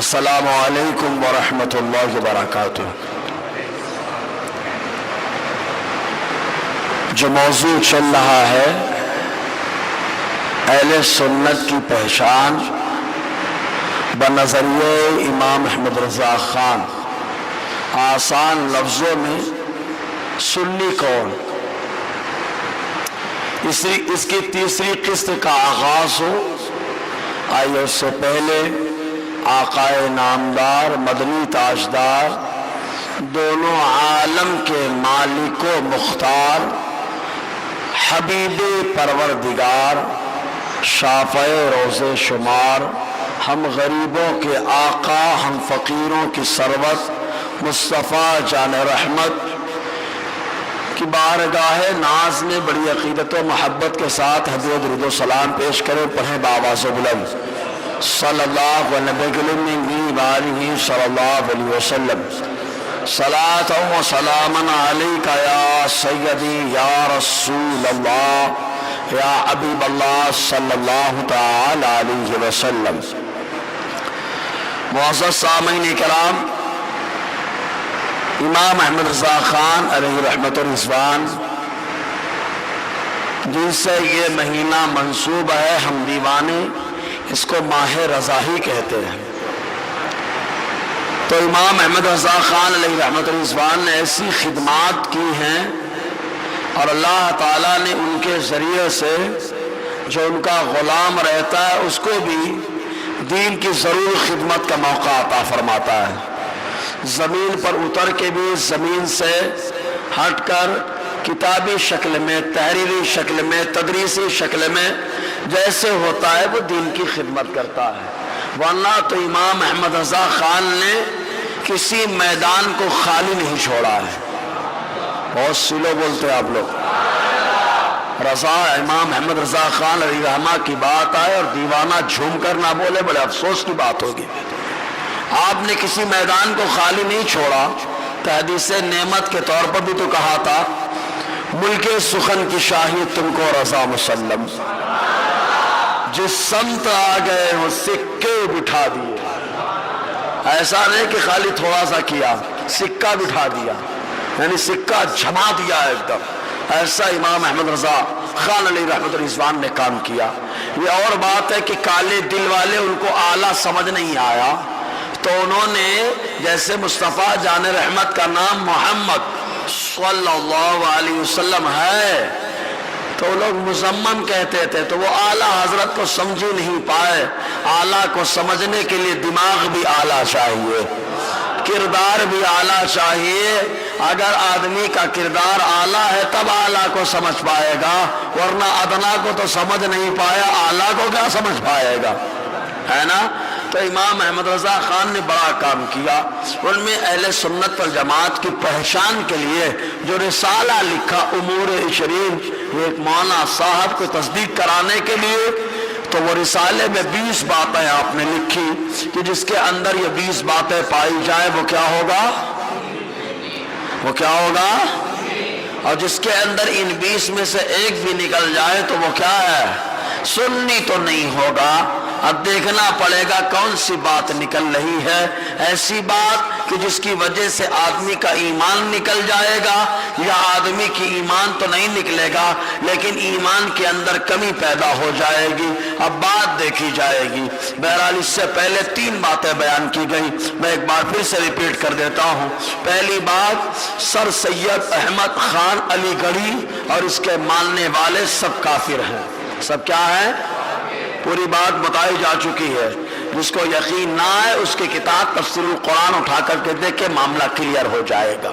अस्सलामु अलैकुम वरहमतुल्लाहि वबरकातुह। जो मौजू चल रहा है अहले सुन्नत की पहचान बनज़रिए इमाम अहमद रज़ा खान, आसान लफ्ज़ों में सुन्नी कौन, इसकी तीसरी किस्त का आगाज हो। आइए उससे पहले आकाए नामदार मदनी ताजदार दोनों आलम के मालिको मुख्तार हबीबे परवरदिगार शाफ़े रोज़े शुमार हम गरीबों के आका हम फ़कीरों की सरवत मुस्तफ़ा जान रहमत की बारगाह नाज में बड़ी अक़ीदत व मोहब्बत के साथ हज़रत दुरूद व सलाम पेश करें। पढ़ें बावाज़ बुलंद सल्लल्लाहु अलैहि वसल्लम सलातन व सलामन अलैका या सय्यदी या रसूल अल्लाह या हबीब अल्लाह सल्लल्लाहु तआला अलैहि वसल्लम। मुअज़्ज़ज़ सामीन किराम, इमाम अहमद रज़ा खान अलैहि रहमत व रिज़वान, जिनसे ये महीना मंसूब है, हम दीवाने इसको माह रज़ा ही कहते हैं। तो इमाम अहमद रज़ा खान अलैहि रहमत व रिज़वान ने ऐसी खिदमात की हैं और अल्लाह ताला ने उनके ज़रिए से जो उनका ग़ुलाम रहता है उसको भी दीन की ज़रूर खिदमत का मौका अता फरमाता है। ज़मीन पर उतर के भी ज़मीन से हट कर किताबी शक्ल में, तहरीरी शक्ल में, तदरीसी शक्ल में जैसे होता है वो दीन की खिदमत करता है। वरना तो इमाम अहमद रज़ा खान ने किसी मैदान को खाली नहीं छोड़ा है। बहुत सिलो बोलते हैं आप लोग। रज़ा इमाम अहमद रज़ा खान अलैहि रहमा की बात आए और दीवाना झूम कर ना बोले, बड़े अफसोस की बात होगी। आपने किसी मैदान को खाली नहीं छोड़ा। तो हदीस नेमत के तौर पर भी तो कहा था, मुल्के सुखन की शाही तुमको रज़ा मुसल्लम, जिस संत आ गए वो सिक्के बिठा दिए। ऐसा नहीं कि खाली थोड़ा सा किया, सिक्का बिठा दिया, यानी सिक्का जमा दिया एकदम। ऐसा इमाम अहमद रज़ा खान अलैहि रहमत व रिज़वान ने काम किया। ये और बात है कि काले दिल वाले उनको आला समझ नहीं आया, तो उन्होंने जैसे मुस्तफ़ा जान रहमत का नाम मोहम्मद सल्लल्लाहु अलैहि वसल्लम है तो लोग मुज़म्मम कहते थे, तो वो आला हजरत को समझ ही नहीं पाए। आला को समझने के लिए दिमाग भी आला चाहिए, किरदार भी आला चाहिए। अगर आदमी का किरदार आला है तब आला को समझ पाएगा, वरना अदना को तो समझ नहीं पाया, आला को क्या समझ पाएगा, है ना। तो इमाम अहमद रज़ा खान ने बड़ा काम किया। उनमें अहले सुन्नत वल जमात की पहचान के लिए जो रिसाला लिखा उमूर इशरीन, एक मौलाना साहब को तस्दीक कराने के लिए, तो वो रिसाले में 20 बातें आपने लिखी कि जिसके अंदर ये 20 बातें पाई जाए वो क्या होगा, वो क्या होगा, और जिसके अंदर इन 20 में से एक भी निकल जाए तो वो क्या है, सुन्नी तो नहीं होगा। अब देखना पड़ेगा कौन सी बात निकल रही है। ऐसी बात कि जिसकी वजह से आदमी का ईमान निकल जाएगा, या आदमी की ईमान तो नहीं निकलेगा लेकिन ईमान के अंदर कमी पैदा हो जाएगी। अब बात देखी जाएगी। बहरहाल इससे पहले 3 बातें बयान की गई, मैं एक बार फिर से रिपीट कर देता हूँ। पहली बात, सर सैयद अहमद खान अलीगढ़ी और इसके मानने वाले सब काफिर हैं। सब क्या है, पूरी बात बताई जा चुकी है। जिसको यकीन ना है उसकी किताब तफसीरुल कुरान उठा करके देखे, मामला क्लियर हो जाएगा।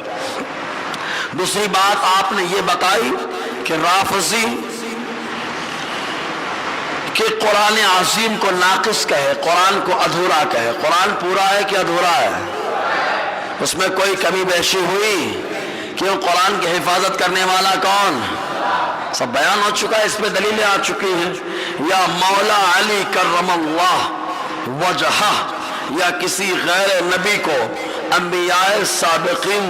दूसरी बात आपने ये बताई कि राफजी कि कुरान अजीम को नाकिस कहे, कुरान को अधूरा कहे। कुरान पूरा है कि अधूरा है, उसमें कोई कमी बेशी हुई? क्यों? कुरान की हिफाजत करने वाला कौन? सब बयान हो चुका है, इस पे दलीलें आ चुकी हैं। या मौला अली करमल्लाह वजहा, या किसी गैर नबी को अंबियाए साबिकीन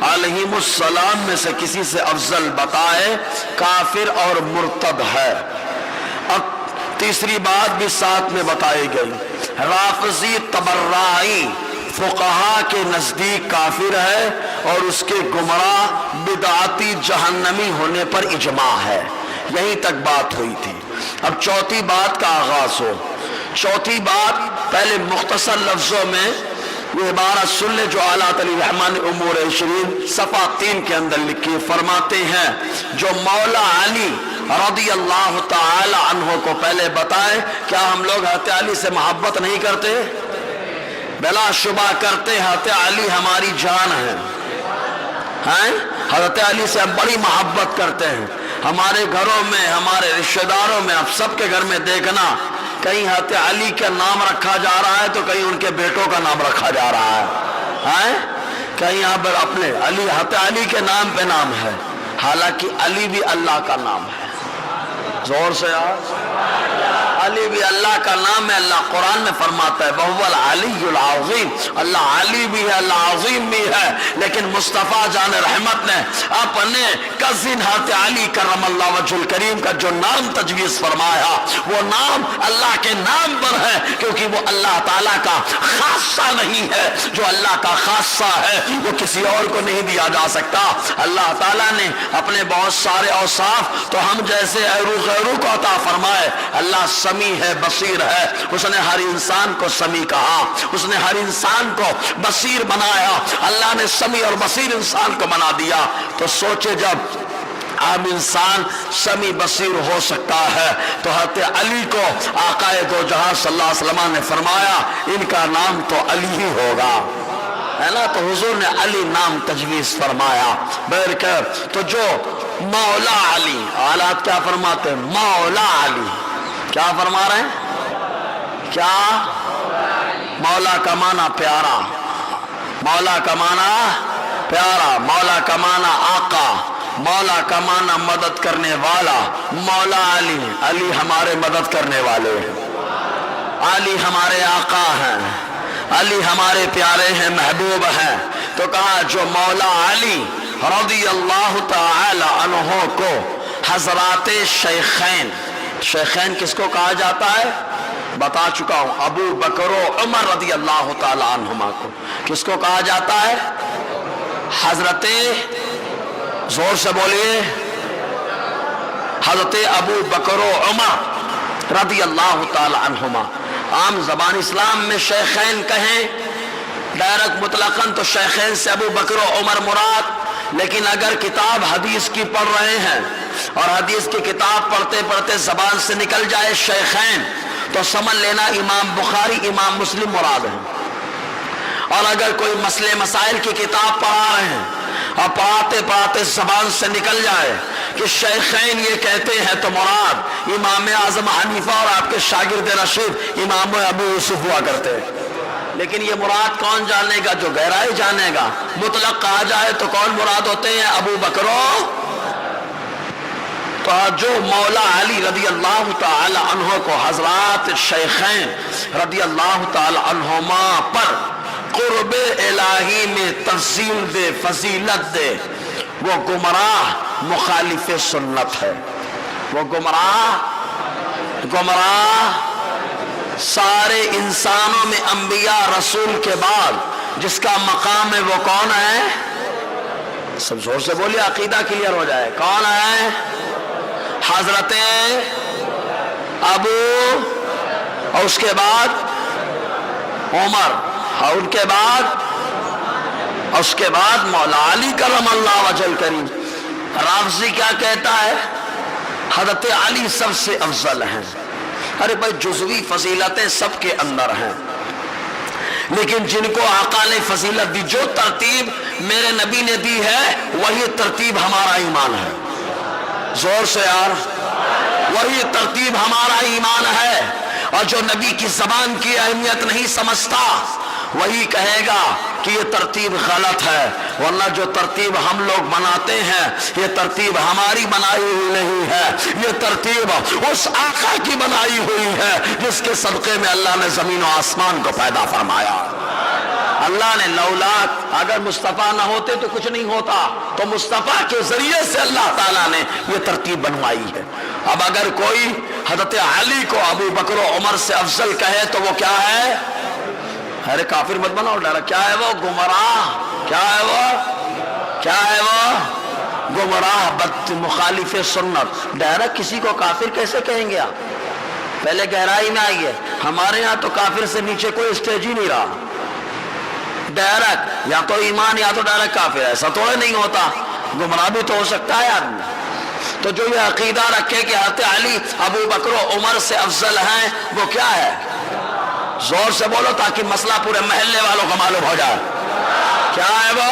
अलैहिमुस्सलाम में से किसी से अफजल बताए, काफिर और मुर्तद है। अब तीसरी बात भी साथ में बताई गई رافضی تبرعی فقہا کے نزدیک کافر ہے اور اس کے گمراہ بدعتی جہنمی ہونے پر اجماع ہے. یہیں تک بات ہوئی تھی. اب چوتھی بات کا آغاز ہو. چوتھی بات پہلے مختصر لفظوں میں یہ عبارت سن لے جو اعلیٰ علی رحمان امور 20 صفحہ 3 کے اندر لکھی. فرماتے ہیں جو مولا علی رضی اللہ تعالی عنہ کو پہلے بتائے کیا ہم لوگ حضرت علی سے محبت نہیں کرتے؟ بلا شبہ کرتے. حضرت علی ہماری جان ہے. حضرت علی سے ہم بڑی محبت کرتے ہیں. ہمارے گھروں میں, ہمارے رشتہ داروں میں, اب سب کے گھر میں دیکھنا کہیں حضرت علی کا نام رکھا جا رہا ہے تو کہیں ان کے بیٹوں کا نام رکھا جا رہا ہے. کہیں یہاں پر اپنے علی حضرت علی کے نام پہ نام ہے, حالانکہ علی بھی اللہ کا نام ہے. زور سے علی بھی اللہ کا نام ہے. اللہ قرآن میں فرماتا ہے وَهُوَ الْعَلِيُّ الْعَظِيمُ, اللہ علی بھی ہے, اللہ عظیم بھی ہے. لیکن مصطفیٰ جان رحمت نے اپنے کزن حضرت علی کرم اللہ وجہ الکریم کا جو نام تجویز فرمایا وہ نام اللہ کے نام پر ہے, کیونکہ وہ اللہ تعالیٰ کا خاصہ نہیں ہے. جو اللہ کا خاصہ ہے وہ کسی اور کو نہیں دیا جا سکتا. اللہ تعالیٰ نے اپنے بہت سارے اوصاف تو ہم جیسے غیروں کو عطا فرمائے. اللہ سمیع ہے, بصیر ہے. اس نے ہر انسان کو سمیع کہا, اس نے ہر انسان کو بصیر بنایا. اللہ نے سمیع اور بصیر انسان کو بنا دیا. تو سوچے جب عام انسان سمیع بصیر ہو سکتا ہے تو حضرت علی کو آقا دو جہاں صلی اللہ علیہ وسلم نے فرمایا ان کا نام تو علی ہی ہوگا, ہے نا. تو حضور نے علی نام تجویز فرمایا. بہرکیف تو جو مولا علی, حالات کیا فرماتے ہیں؟ مولا علی. کیا فرما رہے ہیں؟ کیا مولا کا معنی پیارا, مولا کا معنی پیارا, مولا کا معنی آقا, مولا کا معنی مدد کرنے والا. مولا علی, علی ہمارے مدد کرنے والے ہیں, علی ہمارے آقا ہیں, علی ہمارے پیارے ہیں, محبوب ہیں. تو کہا جو مولا علی رضی اللہ تعالی عنہ کو حضرات شیخین, شیخین کس کو کہا جاتا ہے بتا چکا ہوں, ابو بکر و عمر رضی اللہ تعالی عنہما کو کس کو کہا جاتا ہے؟ حضرت, زور سے بولیے, حضرت ابو بکر و عمر رضی اللہ تعالی عنہما. عام زبان اسلام میں شیخین کہیں ڈائریکٹ مطلقاً تو شیخین سے ابو بکر و عمر مراد. لیکن اگر کتاب حدیث کی پڑھ رہے ہیں اور حدیث کی کتاب پڑھتے پڑھتے زبان سے نکل جائے شیخین تو سمجھ لینا امام بخاری امام مسلم مراد ہیں. اور اگر کوئی مسئلے مسائل کی کتاب پڑھا رہے ہیں اور پڑھاتے پڑھاتے زبان سے نکل جائے کہ شیخین یہ کہتے ہیں تو مراد امام اعظم حنیفہ اور آپ کے شاگرد رشید امام ابو یوسف ہوا کرتے ہیں. لیکن یہ مراد کون جانے گا؟ جو گہرائی جانے گا. مطلق کہا جائے تو کون مراد ہوتے ہیں؟ ابو بکرو. تو جو مولا علی رضی اللہ تعالی عنہ کو حضرات شیخین رضی اللہ تعالی عنہما پر قرب الہی میں تفضیل دے, فضیلت دے, وہ گمراہ مخالف سنت ہے. وہ گمراہ سارے انسانوں میں انبیاء رسول کے بعد جس کا مقام ہے وہ کون ہے؟ سب زور سے بولیے, عقیدہ کلیئر ہو جائے. کون ہے؟ حضرت ابو, اور اس کے بعد عمر, اور ان کے بعد, اور اس کے بعد مولا علی کرم اللہ وجہ الکریم. رافضی کیا کہتا ہے؟ حضرت علی سب سے افضل ہیں. ارے بھائی جزوی فضیلتیں سب کے اندر ہیں, لیکن جن کو آقا نے فضیلت دی, جو ترتیب میرے نبی نے دی ہے وہی ترتیب ہمارا ایمان ہے. زور سے یار, وہی ترتیب ہمارا ایمان ہے. اور جو نبی کی زبان کی اہمیت نہیں سمجھتا وہی کہے گا کہ یہ ترتیب غلط ہے. ورنہ جو ترتیب ہم لوگ بناتے ہیں یہ ترتیب ہماری بنائی ہوئی نہیں ہے, یہ ترتیب اس آقا کی بنائی ہوئی ہے جس کے صدقے میں اللہ نے زمین و آسمان کو پیدا فرمایا. اللہ نے لولاک, اگر مصطفیٰ نہ ہوتے تو کچھ نہیں ہوتا, تو مصطفیٰ کے ذریعے سے اللہ تعالیٰ نے یہ ترتیب بنوائی ہے. اب اگر کوئی حضرت علی کو ابو بکر و عمر سے افضل کہے تو وہ کیا ہے؟ ارے کافر مت بناؤ ڈرا، کیا ہے وہ؟ گمراہ. کیا ہے وہ؟ کیا ہے وہ؟ گمراہ، بد مخالف سنت. ڈائریکٹ کسی کو کافر کیسے کہیں گے آپ؟ پہلے گہرائی میں آئیے. ہمارے ہاں تو کافر سے نیچے کوئی اسٹیج ہی نہیں رہا. ڈائریکٹ یا تو ایمان یا تو ڈائریکٹ کافر. ایسا تھوڑا نہیں ہوتا، گمراہ بھی تو ہو سکتا ہے آدمی. تو جو یہ عقیدہ رکھے کہ حضرت علی ابو بکر و عمر سے افضل ہیں، وہ کیا ہے؟ زور سے بولو تاکہ مسئلہ پورے محلے والوں کو معلوم ہو جائے. کیا ہے وہ؟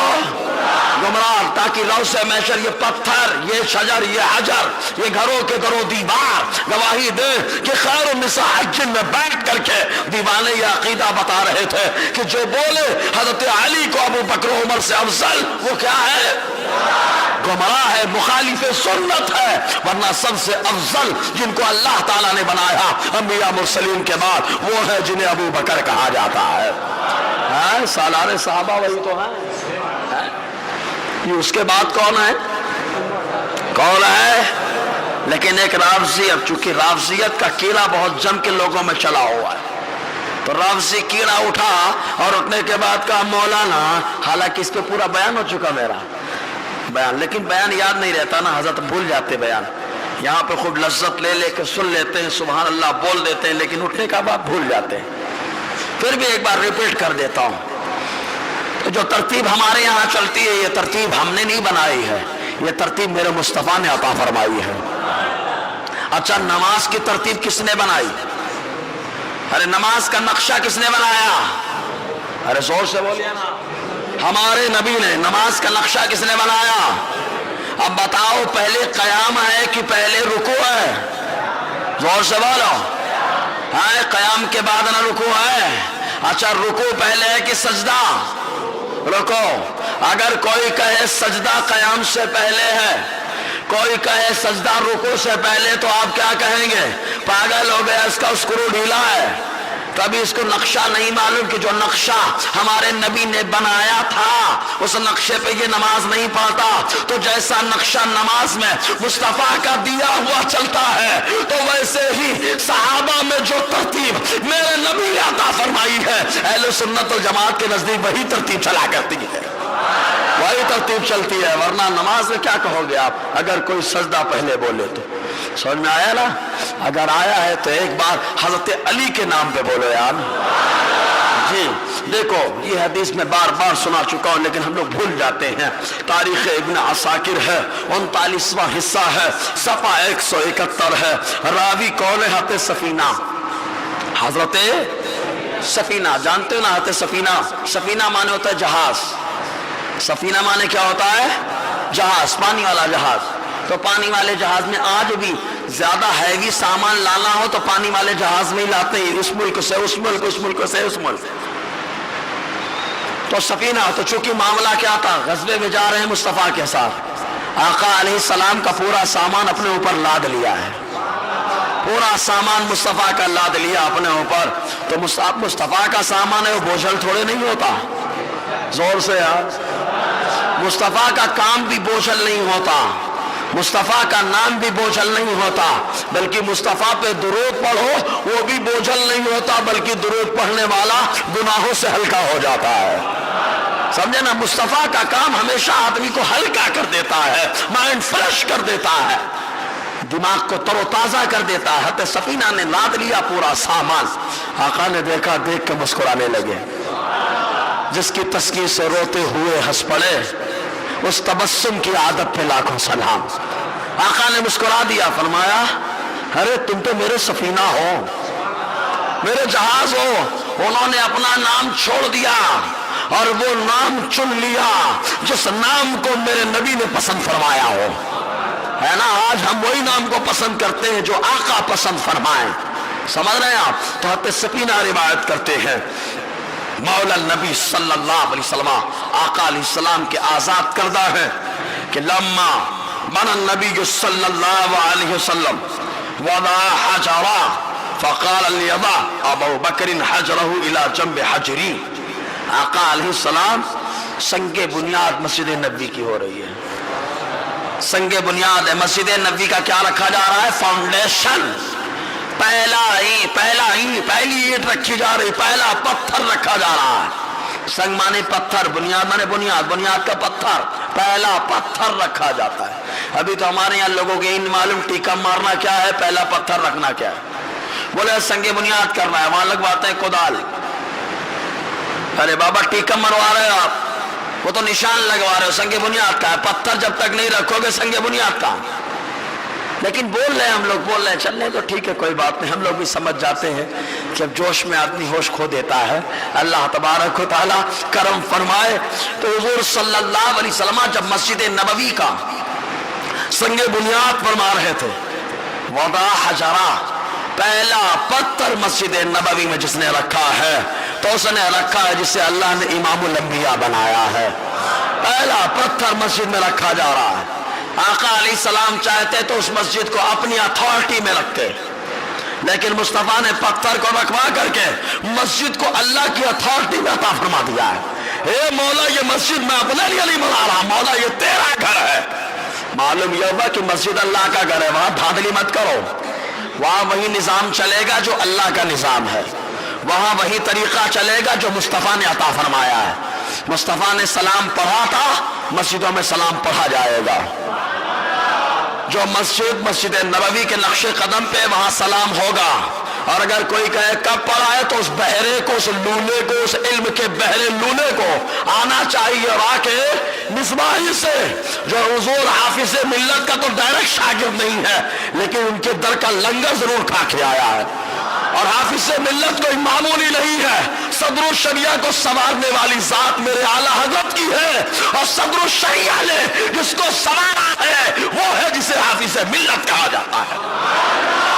گمراہ. تاکہ رو سے محشر یہ پتھر، یہ شجر، یہ حجر، یہ گھروں کے گھروں دیوار گواہی دے کہ خیر النساء حج میں بیٹھ کر کے دیوانے یہ عقیدہ بتا رہے تھے کہ جو بولے حضرت علی کو ابو بکر و عمر سے افضل، وہ کیا ہے؟ گمراہ ہے، مخالف سنت ہے. ورنہ سب سے افضل جن کو اللہ تعالیٰ نے بنایا انبیاء مرسلین کے بعد، وہ ہے جنہیں ابو بکر کہا جاتا ہے. سالار صحابہ وہی تو ہیں. یہ اس کے بعد کون ہے؟ کون ہے؟ لیکن ایک رافضی. اب چونکہ رافضیت کا کیڑا بہت جم کے لوگوں میں چلا ہوا ہے، تو رافضی کیڑا اٹھا اور اٹھنے کے بعد کہا مولانا، حالانکہ اس پہ پورا بیان ہو چکا میرا بیان، لیکن بیان یاد نہیں رہتا نا حضرت، بھول جاتے بیان. یہاں پہ خوب لذت لے لے کے سن لیتے ہیں، سبحان اللہ بول دیتے ہیں، لیکن اٹھنے کا بعد بھول جاتے ہیں. پھر بھی ایک بار ریپیٹ کر دیتا ہوں. تو جو ترتیب ہمارے یہاں چلتی ہے، یہ ترتیب ہم نے نہیں بنائی ہے، یہ ترتیب میرے مصطفیٰ نے عطا فرمائی ہے. اچھا، نماز کی ترتیب کس نے بنائی؟ ارے نماز کا نقشہ کس نے بنایا؟ ارے زور سے بولیے نا. ہمارے نبی نے. نماز کا نقشہ کس نے بنایا؟ اب بتاؤ، پہلے قیام ہے کہ پہلے رکوع ہے؟ زور سے بولو. ہاں، قیام کے بعد نہ رکوع ہے. اچھا، رکوع پہلے ہے کہ سجدہ؟ رکو. اگر کوئی کہے سجدہ قیام سے پہلے ہے، کوئی کہے سجدہ رکوع سے پہلے، تو آپ کیا کہیں گے؟ پاگل ہو گیا، اس کا اسکرو ڈھیلا ہے. کبھی اس کو نقشہ نہیں معلوم کہ جو نقشہ ہمارے نبی نے بنایا تھا اس نقشے پہ یہ نماز نہیں پڑھتا. تو جیسا نقشہ نماز میں مصطفیٰ کا دیا ہوا چلتا ہے، تو ویسے ہی صحابہ میں جو ترتیب میرے نبی نے عطا فرمائی ہے، اہل سنت والجماعت کے نزدیک وہی ترتیب چلا کرتی ہے، وہی ترتیب چلتی ہے. ورنہ نماز میں کیا کہو گے آپ اگر کوئی سجدہ پہلے بولے تو؟ سمجھ میں آیا نا؟ اگر آیا ہے تو ایک بار حضرت علی کے نام پہ بولو یار. جی دیکھو، یہ حدیث میں بار بار سنا چکا ہوں، لیکن ہم لوگ بھول جاتے ہیں. تاریخ ابن عساکر ہے، 39واں حصہ ہے، صفحہ 171 ہے. راوی کون ہے؟ حضرت سفینہ. حضرت سفینہ جانتے ہو نا؟ حضرت سفینہ. سفینہ مانے ہوتا ہے جہاز. سفینہ مانے کیا ہوتا ہے؟ جہاز، پانی والا جہاز. تو پانی والے جہاز میں آج بھی زیادہ ہیوی سامان لانا ہو تو پانی والے جہاز میں ہی لاتے ہیں، اس ملک سے اس ملک، اس ملک سے اس ملک. تو سفینہ. تو چونکہ معاملہ کیا تھا، غزوے میں جا رہے ہیں مصطفیٰ کے ساتھ، آقا علیہ السلام کا پورا سامان اپنے اوپر لاد لیا ہے، پورا سامان مصطفیٰ کا لاد لیا اپنے اوپر. تو مصطفیٰ کا سامان ہے، وہ بوجھل تھوڑے نہیں ہوتا. زور سے یار. مصطفیٰ کا کام بھی بوجھل نہیں ہوتا، مصطفیٰ کا نام بھی بوجھل نہیں ہوتا، بلکہ مصطفیٰ پہ درود پڑھو وہ بھی بوجھل نہیں ہوتا، بلکہ درود پڑھنے والا گناہوں سے ہلکا ہو جاتا ہے. سمجھے نا؟ مصطفیٰ کا کام ہمیشہ آدمی کو ہلکا کر دیتا ہے، مائنڈ فریش کر دیتا ہے، دماغ کو تر و تازہ کر دیتا ہے. حضرت سفینہ نے لاد لیا پورا سامان. آقا نے دیکھا، دیکھ کے مسکرانے لگے. جس کی تسکین سے روتے ہوئے ہنس پڑے، اس تبسم کی عادت پہ لاکھوں سلام. آقا نے مسکرا دیا، فرمایا ارے تم تو میرے سفینہ ہو، میرے جہاز ہو. انہوں نے اپنا نام چھوڑ دیا اور وہ نام چن لیا جس نام کو میرے نبی نے پسند فرمایا ہو. ہے نا؟ آج ہم وہی نام کو پسند کرتے ہیں جو آقا پسند فرمائیں. سمجھ رہے ہیں آپ؟ تو حضرت سفینہ روایت کرتے ہیں، مولا نبی صلی اللہ علیہ وسلم آقا علیہ السلام کے آزاد کردہ ہے کہ لما بنا النبی صلی اللہ علیہ وسلم وضع حجرا فقال لیضع ابو بکر حجرہ الى جنب حجری. آقا علیہ السلام سنگ بنیاد مسجد نبی کی ہو رہی ہے. سنگ بنیاد ہے مسجد نبی کا، کیا رکھا جا رہا ہے؟ فاؤنڈیشن. پہلی اینٹ رکھی جا رہی، پہلا پتھر رکھا جا رہا ہے۔ سنگ مانے پتھر، بنیاد مانے بنیاد کا پتھر، پہلا پتھر رکھا جاتا ہے۔ ابھی تو ہمارے یہاں لوگوں کے ان معلوم ٹیکا مارنا کیا ہے، پہلا پتھر رکھنا کیا ہے۔ بولے سنگ بنیاد کرنا ہے، وہاں لگواتے ہیں کدال۔ ارے بابا ٹیکا مروا رہے ہو آپ، وہ تو نشان لگوا رہے ہو، سنگ بنیاد کا ہے۔ پتھر جب تک نہیں رکھو گے سنگ بنیاد کا۔ لیکن بول رہے ہیں ہم لوگ، بول رہے ہیں چلنے تو ٹھیک ہے، کوئی بات نہیں، ہم لوگ بھی سمجھ جاتے ہیں کہ جب جوش میں آدمی ہوش کھو دیتا ہے۔ اللہ تبارک و تعالی کرم فرمائے تو حضور صلی اللہ علیہ وسلم جب مسجد نبوی کا سنگ بنیاد فرما رہے تھے، وضع حجرہ، پہلا پتھر مسجد نبوی میں جس نے رکھا ہے تو اس نے رکھا ہے جسے اللہ نے امام الانبیاء بنایا ہے۔ پہلا پتھر مسجد میں رکھا جا رہا ہے۔ آقا علیہ السلام چاہتے تو اس مسجد کو اپنی اتھارٹی میں رکھتے، لیکن مصطفیٰ نے پتھر کو رکھوا کر کے مسجد کو اللہ کی اتھارٹی میں عطا فرما دیا ہے۔ اے مولا یہ مسجد میں اپنے لیے نہیں بنا رہا، مولا یہ تیرا گھر ہے۔ معلوم یہ ہوا کہ مسجد اللہ کا گھر ہے، وہاں دھاندلی مت کرو، وہاں وہی نظام چلے گا جو اللہ کا نظام ہے، وہاں وہی طریقہ چلے گا جو مصطفیٰ نے عطا فرمایا ہے۔ مصطفیٰ نے سلام پڑھا تھا، مسجدوں میں سلام پڑھا جائے گا۔ جو مسجد نبوی کے نقش قدم پہ وہاں سلام ہوگا، اور اگر کوئی کہے کب پڑھا ہے تو اس بہرے کو، اس لولے کو، اس علم کے بہرے لولے کو آنا چاہیے اور آ کے مصباحی سے، جو حضور حافظ ملت کا تو ڈائریکٹ شاگرد نہیں ہے لیکن ان کے در کا لنگر ضرور کھا کے آیا ہے، اور حافظ ملت کوئی معمولی نہیں ہے، صدر الشریعہ کو سنوارنے والی ذات میرے اعلیٰ حضرت کی ہے، اور صدر الشریعہ نے جس کو سنوارا ہے وہ ہے جسے حافظ ملت کہا جاتا ہے۔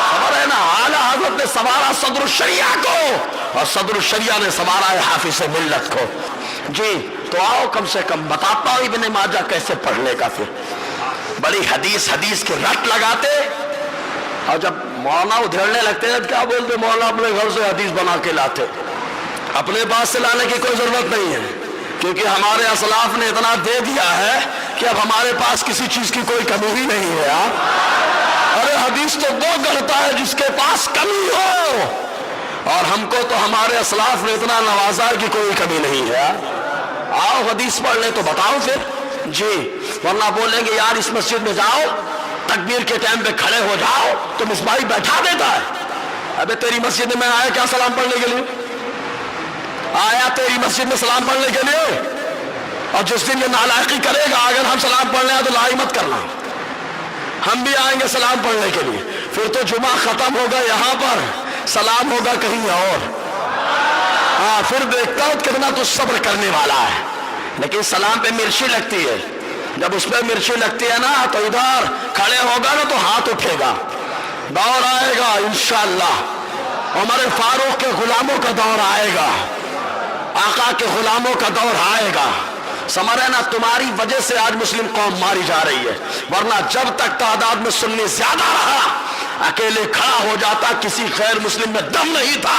خبر ہے نا، اعلیٰ حضرت نے سنوارا صدر الشریعہ کو اور صدر الشریعہ نے سنوارا ہے حافظ ملت کو۔ جی تو آؤ کم سے کم بتاتا ہوں ابن ماجہ کیسے پڑھنے کا۔ پھر بڑی حدیث کے رٹ لگاتے، اور جب مولانا ادھیڑنے لگتے ہیں کیا بولتے، مولانا اپنے گھر سے حدیث بنا کے لاتے، اپنے پاس سے لانے کی کوئی ضرورت نہیں ہے، کیونکہ ہمارے اسلاف نے اتنا دے دیا ہے کہ اب ہمارے پاس کسی چیز کی کوئی کمی ہی نہیں ہے۔ ارے حدیث تو وہ گڑھتا ہے جس کے پاس کمی ہو، اور ہم کو تو ہمارے اسلاف نے اتنا نوازا کہ کوئی کمی نہیں ہے۔ آؤ حدیث پڑھ لیں تو بتاؤ پھر جی، ورنہ بولیں گے یار اس مسجد میں جاؤ، تکبیر کے ٹائم پہ کھڑے ہو جاؤ تو مصباحی بیٹھا دیتا ہے۔ ابے تیری مسجد میں آیا کیا سلام پڑھنے کے لیے؟ آیا تیری مسجد میں سلام پڑھنے کے لیے؟ اور جس دن یہ نالائقی کرے گا اگر ہم سلام پڑھنے آئے تو لائی مت کرنا، ہم بھی آئیں گے سلام پڑھنے کے لیے، پھر تو جمعہ ختم ہوگا یہاں پر، سلام ہوگا کہیں اور۔ ہاں پھر دیکھتا ہوں کتنا تو صبر کرنے والا ہے۔ لیکن سلام پہ مرچی لگتی ہے، جب اس پہ مرچی لگتی ہے نا تو ادھر کھڑے ہوگا نا تو ہاتھ اٹھے گا، دور آئے گا انشاءاللہ، عمر فاروق کے غلاموں کا دور آئے گا، آقا کے غلاموں کا دور آئے گا۔ سمجھ رہے نا، تمہاری وجہ سے آج مسلم قوم ماری جا رہی ہے، ورنہ جب تک تعداد میں سنی زیادہ رہا اکیلے کھڑا ہو جاتا، کسی غیر مسلم میں دم نہیں تھا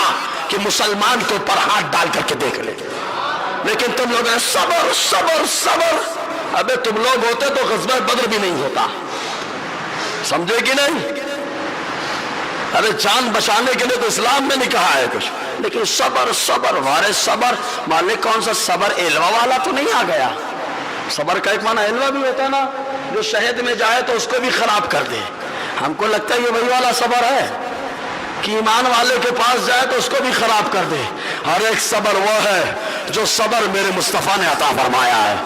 کہ مسلمان کے اوپر ہاتھ ڈال کر کے دیکھ لے۔ لیکن تم لوگ ہیں صبر صبر صبر، ابے تم لوگ ہوتے تو غزوہ بدر بھی نہیں ہوتا، سمجھے کہ نہیں؟ ارے جان بچانے کے لیے تو اسلام میں نہیں کہا ہے کچھ، لیکن صبر صبر وارے صبر، مالک کون سا صبر علوہ والا تو نہیں آ گیا؟ صبر کا ایک معنی علوہ بھی ہوتا ہے نا، جو شہد میں جائے تو اس کو بھی خراب کر دے۔ ہم کو لگتا ہے یہ وہی والا صبر ہے کہ ایمان والے کے پاس جائے تو اس کو بھی خراب کر دے۔ ہر ایک صبر وہ ہے جو صبر میرے مصطفیٰ نے عطا فرمایا ہے،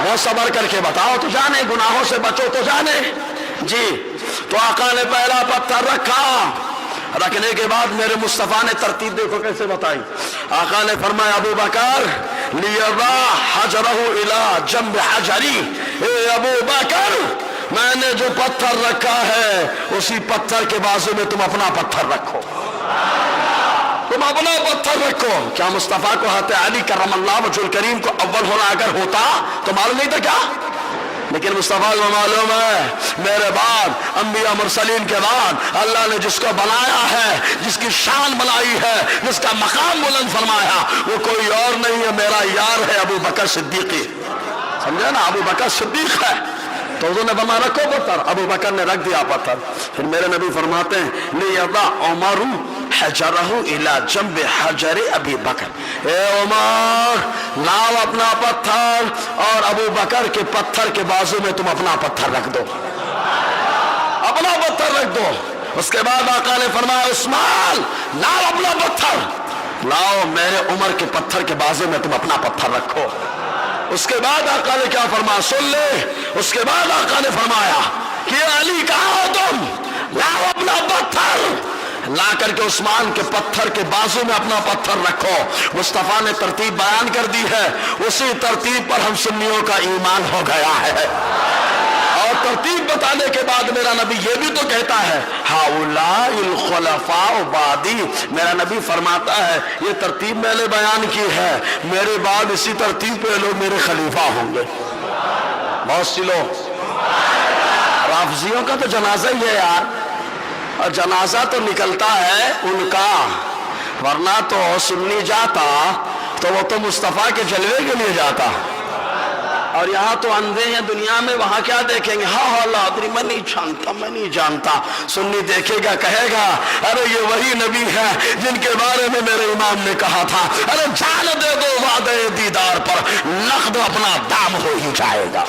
وہ صبر کر کے بتاؤ تو جانے، گناہوں سے بچو تو جانے۔ جی تو آقا نے پہلا پتھر رکھا، رکھنے کے بعد میرے مصطفیٰ نے ترتیب دیکھو کیسے بتائی۔ آقا نے فرمایا ابو بکر لیضع حجرہ الی جنب حجری، اے ابو بکر میں نے جو پتھر رکھا ہے اسی پتھر کے بازو میں تم اپنا پتھر رکھو، تم اپنا پتھر رکھو۔ کیا مصطفیٰ کو حضرت علی کرم اللہ وجہ الکریم کو اول ہونا اگر ہوتا تو معلوم نہیں تھا کیا؟ لیکن مصطفیٰ کو معلوم ہے میرے بعد انبیاء مرسلین کے بعد اللہ نے جس کو بنایا ہے، جس کی شان بنائی ہے، جس کا مقام بلند فرمایا، وہ کوئی اور نہیں ہے، میرا یار ہے ابو بکر صدیقی۔ سمجھے نا، ابو بکر صدیق ہے، तो उन्होंने फरमाया रखो पत्थर, अबू बकर ने रख दिया पत्थर। फिर मेरे नबी फरमाते हैं लियदा उमरु हजरहु इला जंब हजर अबी बकर, ए उमर लाओ अपना पत्थर और अबू बकर के पत्थर के बाजू में तुम अपना पत्थर रख दो, अपना पत्थर रख दो। उसके बाद आका ने फरमाया उस्मान लाओ अपना पत्थर, लाओ मेरे उमर के पत्थर के बाजू में तुम अपना पत्थर रखो। उसके बाद आका ने क्या फरमाया सुन ले, उसके बाद आका ने फरमाया कि अली कहाँ हो तुम, लाओ अपना पत्थर, ला करके उस्मान के पत्थर के बाजू में अपना पत्थर रखो। मुस्तफा ने तरतीब बयान कर दी है, उसी तरतीब पर हम सुन्नियों का ईमान हो गया है। और तरतीब बताने के बाद मेरा नबी ये भी तो कहता है हाउलाइल खुलफाउ बादी, मेरा नबी फरमाता है ये तरतीब मैंने बयान की है, मेरे बाद इसी तरतीब पे लोग मेरे खलीफा होंगे। बहुत सी लोग राफजियों का तो जनाजा ही है यार, और जनाजा तो निकलता है उनका, वरना तो सुन्नी जाता तो वो तो मुस्तफा के जलवे के लिए जाता। और यहाँ तो अंधे हैं दुनिया में, वहां क्या देखेंगे, हाँ लादरी मैं नहीं जानता, मैं नहीं जानता। सुन्नी देखेगा कहेगा अरे ये वही नबी है जिनके बारे में मेरे इमाम ने कहा था, अरे जान दे दो वादे दीदार पर नकद अपना दाम हो ही जाएगा,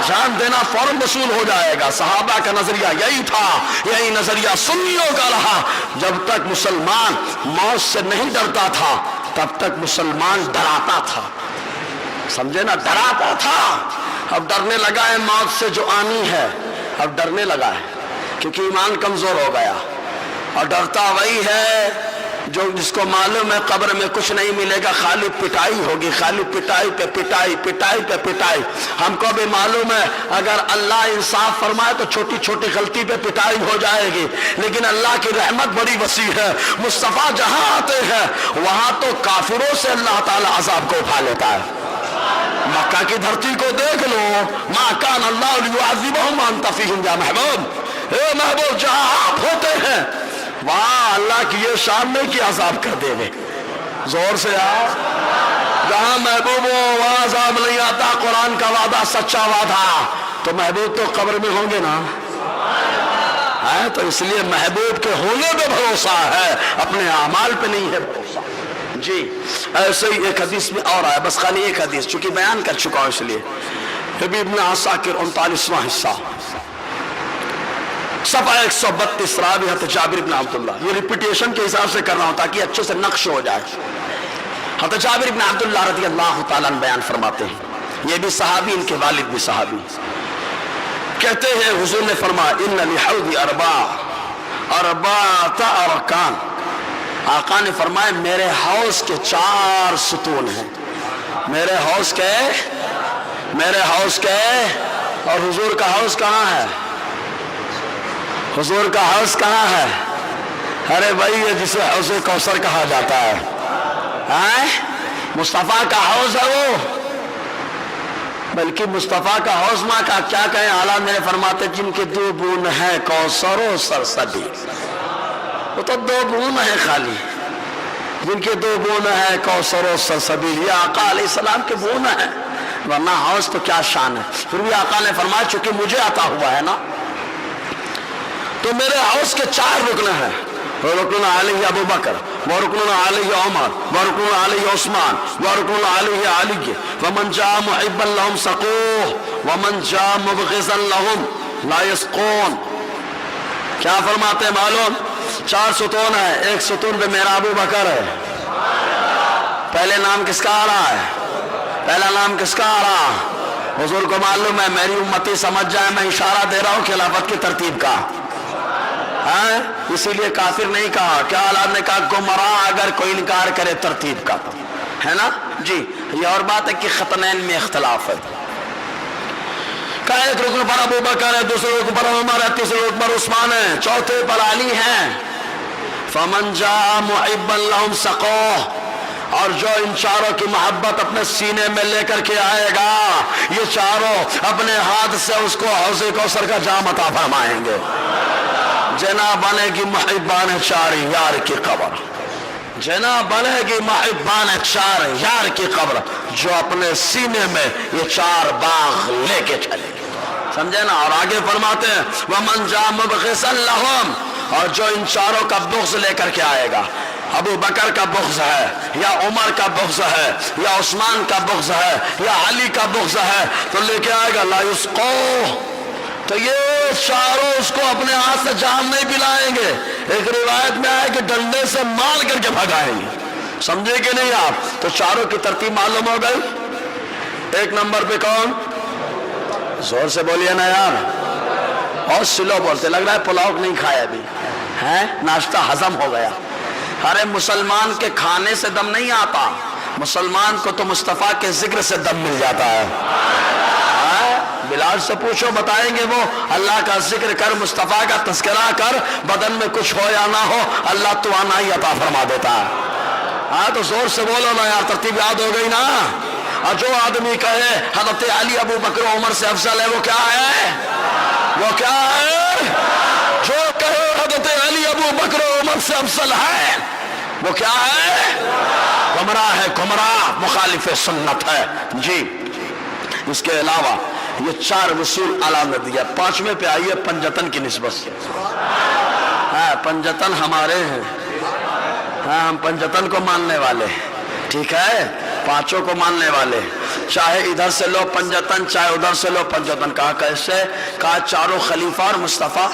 जान देना फौरन वसूल हो जाएगा। सहाबा का नजरिया यही था, यही नजरिया सुन्नियों का रहा। जब तक मुसलमान मौत से नहीं डरता था तब तक मुसलमान डराता था, समझे ना, डराता था। अब डरने लगा है मौत से जो आनी है, अब डरने लगा है क्योंकि ईमान कमजोर हो गया। और डरता वही है जो जिसको मालूम है कब्र में कुछ नहीं मिलेगा, खाली पिटाई होगी, खाली पिटाई पे पिटाई, पिटाई पे पिटाई। हमको भी मालूम है अगर अल्लाह इंसाफ फरमाए तो छोटी छोटी गलती पे पिटाई हो जाएगी, लेकिन अल्लाह की रहमत बड़ी वसी है। मुस्तफा जहां आते हैं वहां तो काफिरों से अल्लाह ताला अजाब को उठा लेता है। मक्का की धरती को देख लो, मा कान अल्लाह युअज़िबुहुम व अंत फ़ीहिम या महबूब, हे महबूब जहां आप होते हैं वहां अल्लाह की ये शान नहीं कि अजाब कर देवे, जोर से आओ, जहां महबूब हो वहां अजाब नहीं आता। कुरान का वादा सच्चा वादा, तो महबूब तो कब्र में होंगे ना, है तो इसलिए महबूब के होने पे भरोसा है, अपने अमाल पे नहीं है भरोसा जी। ऐसे ही एक हदीस में और आया, बस खाली एक हदीस चूंकि बयान कर चुका हूं इसलिए, इब्न असाकिर 39वां हिस्सा सफा 132 रावी हज़रत जाबिर इब्न अब्दुल्लाह, ये रिपीटेशन के हिसाब से कर रहा हूं ताकि अच्छे से नक्श हो जाए। हज़रत जाबिर इब्न अब्दुल्लाह रज़ियल्लाहु ताला अन्हु बयान फरमाते हैं, ये भी सहाबी, इनके वालिद भी सहाबी, कहते हैं हुजूर ने फरमाया इन्ना लिहौदी अर्बाअत अरकान, आका ने फरमाया मेरे हौज के 4 सुतून हैं, मेरे हौज के, मेरे हौज के। और हुजूर का हौज कहाँ है, हुजूर का हौज कहाँ है, अरे भाई ये जिसे हौज़े कौसर कहा जाता है, मुस्तफा का हौज है वो, बल्कि मुस्तफा का हौज माँ का क्या कहें, आला मेरे फरमाते जिनके 2 बूंद हैं कौसर और सरसबी, वो तो 2 बूंद है खाली, जिनके 2 बूंद है कौसर और सरसबी, ये आका अलैहिस्सलाम के बूंद है, वरना हौज तो क्या शान है। फिर भी आका ने फरमाया चूंकि मुझे आता हुआ है ना, तो मेरे हौज के 4 रुकन हैं, रुकन अलैहि अबू बकर, व रुकन अलैहि उमर, व रुकन अलैहि उस्मान, व रुकन अलैहि अली, व मन जा मुहिब्बन लहुम सक़ूह, व मन जा मुबग़िज़न लहुम ला यस्क़ून। क्या फरमाते हैं मालूम, 4 सुतून है, एक सुतून पे मेरा अबू बकर है, पहले नाम किसका आ रहा है, पहला नाम किसका आ रहा, हुजूर को मालूम है मेरी उम्मती समझ जाए मैं इशारा दे रहा हूं खिलाफत की तरतीब का, है इसीलिए काफिर नहीं कहा, क्या औलाद ने कहा गुमराह अगर कोई इनकार करे तरतीब का, है ना जी। ये और बात है कि खतनैन में इख्तलाफ है, का एक रुकन पर अबू बकर है, दूसरे रुकन पर उमर है, तीसरे रुकन पर उस्मान है, चौथे पर अली है। फमन जा मुहिब्बन लहुम सक़ूह, और जो इन चारों की मोहब्बत अपने सीने में लेकर के आएगा, ये चारों अपने हाथ से उसको हौज़े कौसर का जाम अता फरमाएंगे। जना बनेगी मुहिब्बान 4 यार की कब्र, जना बनेगी मुहिब्बान 4 यार की कब्र, जो अपने सीने में ये 4 बाग लेके चले। समझे ना। और आगे फरमाते हैं वमन जा मुबग़िसन लहुम, और जो इन चारों का बुग़्ज़ लेकर के आएगा, अबू बकर का बुग़्ज़ है या उमर का बुग़्ज़ है या उस्मान का बुग़्ज़ है या अली का बुग़्ज़ है, तो लेके आएगा ला युस्क़ो, तो ये चारों उसको अपने हाथ से जाम नहीं पिलाएंगे। एक रिवायत में आया कि डंडे से मार करके भगाएंगे। समझे कि नहीं आप? तो चारों की तरतीब मालूम हो गई। एक नंबर पे कौन? जोर से बोलिए ना यार, और स्लो बोलते, लग रहा है पुलाव नहीं खाया अभी है, नाश्ता हजम हो गया। अरे मुसलमान के खाने से दम नहीं आता, मुसलमान को तो मुस्तफा के जिक्र से दम मिल जाता है। बिलाल से पूछो, बताएंगे वो, अल्लाह का जिक्र कर, मुस्तफा का तज़किरा कर, बदन में कुछ हो या ना हो, अल्लाह तो आना ही अता फरमा देता है। हाँ तो जोर से बोलो ना यार, तरतीब याद हो गई ना। और जो आदमी कहे हज़रत अली अबू बकर उमर से अफजल है, वो क्या है? वो क्या है? जो कहे हज़रत अली अबू बकर उमर से अफजल है, वो क्या है? गुमराह है, गुमराह, मुखालिफ सुन्नत है जी। इसके अलावा ये चार वसूल अलामत दिया। पांचवें पे आइए पंजतन की निस्बत से। हाँ पंजतन हमारे हैं, हाँ हम पंजतन को मानने वाले, ठीक है, पांचों को मानने वाले, चाहे इधर से लो पंजतन चाहे उधर से लो पंजतन। कहा कैसे? कहा चारों खलीफा और मुस्तफा।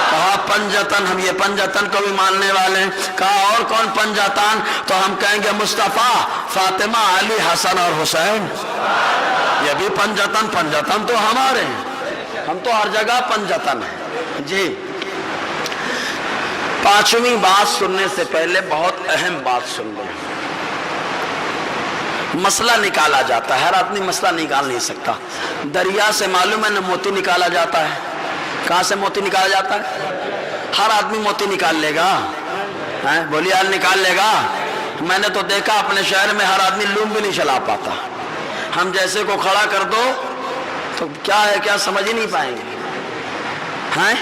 कहा पंजतन, हम ये पंजतन को भी मानने वाले। कहा और कौन पंजतन? तो हम कहेंगे मुस्तफा, फातिमा, अली, हसन और हुसैन, ये भी पंजतन। पंजतन तो हमारे हैं, हम तो हर जगह पंजतन है जी। पांचवी बात सुनने से पहले बहुत अहम बात सुन लें। मसला निकाला जाता है, हर आदमी मसला निकाल नहीं सकता। दरिया से मालूम है ना मोती निकाला जाता है। कहां से मोती निकाला जाता है? हर आदमी मोती निकाल लेगा? हैं बोलिए, यार निकाल लेगा? मैंने तो देखा अपने शहर में हर आदमी लूम भी नहीं चला पाता। हम जैसे को खड़ा कर दो तो क्या है क्या समझ ही नहीं पाएंगे हैं।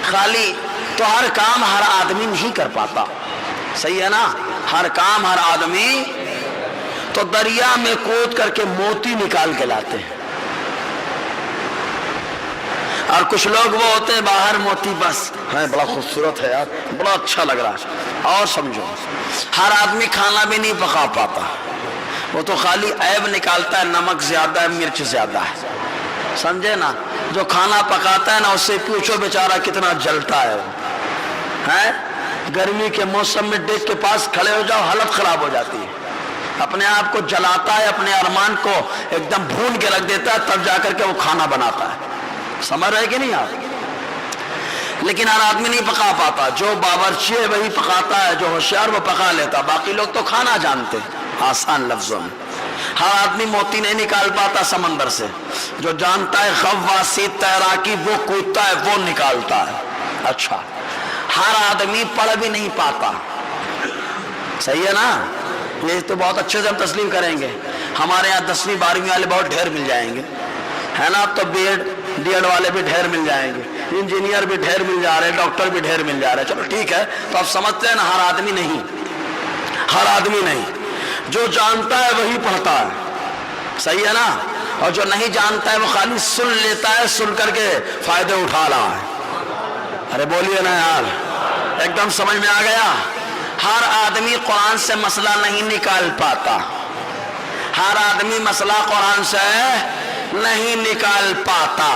खाली तो हर काम हर आदमी नहीं कर पाता, सही है ना, हर काम हर आदमी। तो दरिया में कूद करके मोती निकाल के लाते हैं, और कुछ लोग वो होते हैं बाहर मोती बस है, बड़ा खूबसूरत है यार, बड़ा अच्छा लग रहा है। और समझो हर आदमी खाना भी नहीं पका पाता, वो तो खाली ऐब निकालता है, नमक ज्यादा है, मिर्च ज्यादा है, समझे ना। जो खाना पकाता है ना उससे पूछो बेचारा कितना जलता है वो, है। गर्मी के मौसम में डेक के पास खड़े हो जाओ हालत खराब हो जाती है, अपने आप को जलाता है, अपने अरमान को एकदम भून के रख देता है, तब जाकर के वो खाना बनाता है। समझ रहे कि नहीं आप? लेकिन हर आदमी नहीं पका पाता। जो बावर्ची है वही पकाता है, जो होशियार वो पका लेता, बाकी लोग तो खाना जानते आसान लफ्जों में। हर आदमी मोती नहीं निकाल पाता समंदर से, जो जानता है खव्वासी तैराकी वो कूदता है, वो निकालता है। अच्छा, हर आदमी पढ़ भी नहीं पाता, सही है ना। ये तो बहुत अच्छे से हम तस्लीम करेंगे। हमारे यहाँ 10वीं 12वीं वाले बहुत ढेर मिल जाएंगे, है ना। तो बीएड डीएड वाले भी ढेर मिल जाएंगे, इंजीनियर भी ढेर मिल जा रहे हैं, डॉक्टर भी ढेर मिल जा रहे हैं। चलो ठीक है, तो आप समझते हैं ना, हर आदमी नहीं, हर आदमी नहीं। जो जानता है वही पढ़ता है, सही है ना। और जो नहीं जानता है वो खाली सुन लेता है, सुन करके फायदे उठा रहा है। अरे बोलिए ना यार, एकदम समझ में आ गया। हर आदमी कुरान से मसला नहीं निकाल पाता, हर आदमी मसला कुरान से नहीं निकाल पाता।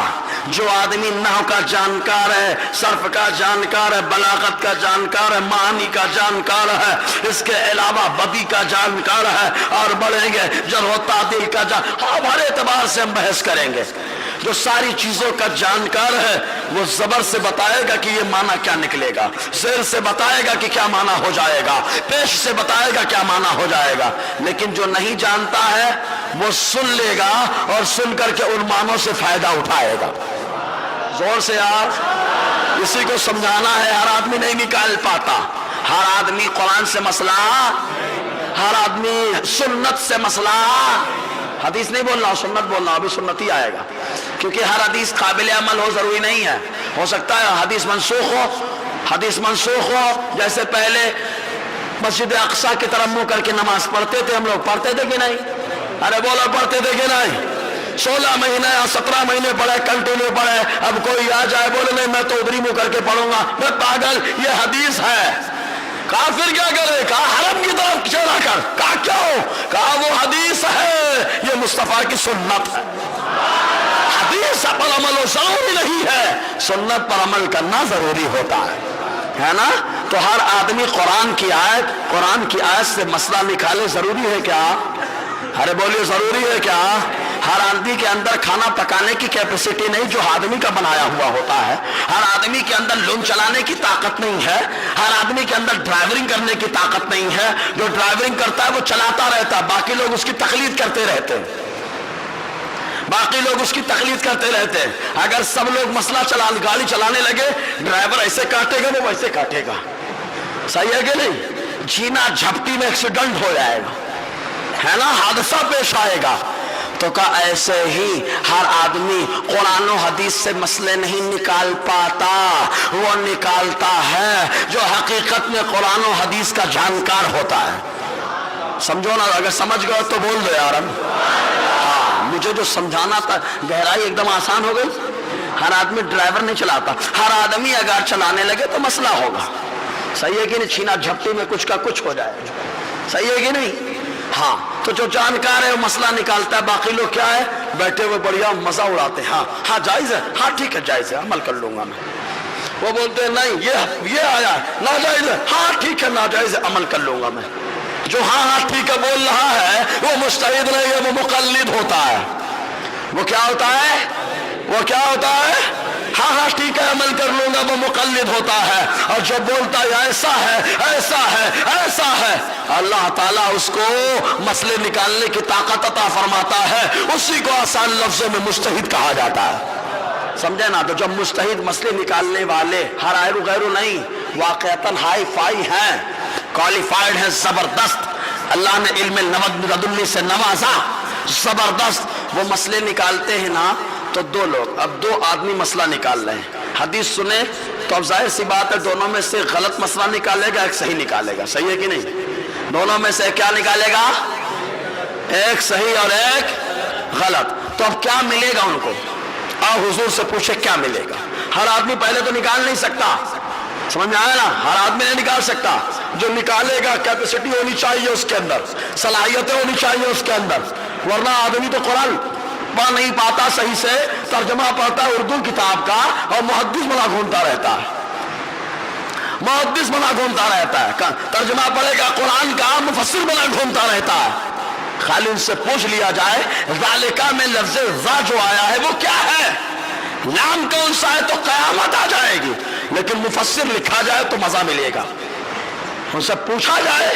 जो आदमी नहव का जानकार है, सर्फ का जानकार है, बलागत का जानकार है, मानी का जानकार है, इसके अलावा बदी का जानकार है, और बढ़ेंगे जरह तादील का हर एतबार से हम बहस करेंगे। जो सारी चीजों का जानकार है वो जबर से बताएगा कि ये माना क्या निकलेगा, शेर से बताएगा कि क्या माना हो जाएगा, पेश से बताएगा क्या माना हो जाएगा। लेकिन जो नहीं जानता है वो सुन लेगा और सुन करके उन मानों से फायदा उठाएगा। जोर से यार, इसी को समझाना है। हर आदमी नहीं निकाल पाता, हर आदमी कुरान से मसला, हर आदमी सुन्नत से मसला, हदीस नहीं बोलना हो, सुन्नत बोलना, अभी सुन्नत ही आएगा, क्योंकि हर हदीस काबिल अमल हो जरूरी नहीं है। हो सकता है हदीस मनसूख हो, हदीस मनसूख हो। जैसे पहले मस्जिद अक्सा की तरफ मुंह करके नमाज पढ़ते थे हम लोग, पढ़ते थे कि नहीं? अरे बोलो, पढ़ते थे कि नहीं? 16 महीने या 17 महीने पढ़े, कंटिन्यू पढ़े, अब कोई आ जाए बोले नहीं मैं तो उधरी मुंह करके पढ़ूंगा, मैं पागल, ये हदीस है। कहा फिर क्या करे? कहा हरम की तरफ चला कर। कहा क्यों? कहा वो हदीस है, ये मुस्तफा की सुन्नत है। हदीस पर अमल जरूरी नहीं है, सुन्नत पर अमल करना जरूरी होता है ना। तो हर आदमी कुरान की आयत से मसला निकाले, जरूरी है क्या? अरे बोलिए जरूरी है क्या? हर आदमी के अंदर खाना पकाने की कैपेसिटी नहीं जो आदमी का बनाया हुआ होता है। हर आदमी के अंदर लोन चलाने की ताकत नहीं है। हर आदमी के अंदर ड्राइवरिंग करने की ताकत नहीं है। जो ड्राइवरिंग करता है वो चलाता रहता है, बाकी लोग उसकी तकलीद करते रहते हैं, बाकी लोग उसकी तकलीद करते रहते हैं। अगर सब लोग गाड़ी चलाने लगे, ड्राइवर ऐसे काटेगा वो वैसे काटेगा, सही है कि नहीं? जीना झपटी में एक्सीडेंट हो जाएगा, है ना, हादसा पेश आएगा। तो कहा ऐसे ही हर आदमी कुरान और हदीस से मसले नहीं निकाल पाता, वो निकालता है जो हकीकत में कुरान और हदीस का जानकार होता है। समझो ना, अगर समझ गए तो बोल दो यार। हाँ, मुझे जो समझाना था गहराई एकदम आसान हो गई। हर आदमी ड्राइवर नहीं चलाता, हर आदमी अगर चलाने लगे तो मसला होगा, सही है कि नहीं? छीना झपटी में कुछ का कुछ हो जाए, सही है कि नहीं? हाँ, तो जो जानकार है वो मसला निकालता है, बाकी लोग क्या है बैठे हुए बढ़िया मजा उड़ाते हैं। हाँ जायज है, हाँ ठीक है जायज है, अमल कर लूंगा मैं। वो बोलते हैं नहीं ये आया नाजायज है, हाँ ठीक है नाजायज है, अमल कर लूंगा मैं। जो हाँ ठीक है बोल रहा है वो मुस्तहिद नहीं है, वो मुकल्लिद होता है। वो क्या होता है? वो क्या होता है? हाँ ठीक है अमल कर लूंगा, वो मुकल्लिद होता है। और जो बोलता है ऐसा है ऐसा है ऐसा है, अल्लाह ताला उसको मसले निकालने की ताकत अता फरमाता है, उसी को आसान लफ्जों में मुस्तहिद कहा जाता है, समझे ना। तो जब मुस्तहिद मसले निकालने वाले हर आयरू गैरू नहीं, वाक़अतन हाई फाई हैं, क्वालिफाइड हैं, जबरदस्त, अल्लाह ने इल्म लदुन्नी से नवाजा, जबरदस्त वो मसले निकालते हैं ना। तो दो लोग, अब दो आदमी मसला निकाल रहे हैं, हदीस सुने तो अब जाहिर सी बात है दोनों में से गलत मसला निकालेगा, एक सही निकालेगा, सही है कि नहीं? दोनों में से क्या निकालेगा? एक सही और एक गलत। तो अब क्या मिलेगा उनको? आओ हुजूर से पूछे क्या मिलेगा। हर आदमी पहले तो निकाल नहीं सकता, समझ में आया ना? हर आदमी नहीं निकाल सकता। जो निकालेगा कैपेसिटी होनी चाहिए उसके अंदर, सलाहियतें होनी चाहिए उसके अंदर, वरना आदमी तो कुरान पढ़ नहीं पाता सही से, तर्जमा पढ़ता है उर्दू किताब का और मुहद्दिस बना घूमता रहता है, मुहद्दिस बना घूमता रहता है, तर्जमा पढ़ेगा कुरान का, मुफस्सिर बना घूमता रहता है। खाली उनसे पूछ लिया जाए ज़ालिका में लफ्ज़ ज़ा जो आया है वो क्या है, नाम कौन सा है, तो क़यामत आ जाएगी। लेकिन मुफस्सिर लिखा जाए तो मजा मिलेगा। उनसे पूछा जाए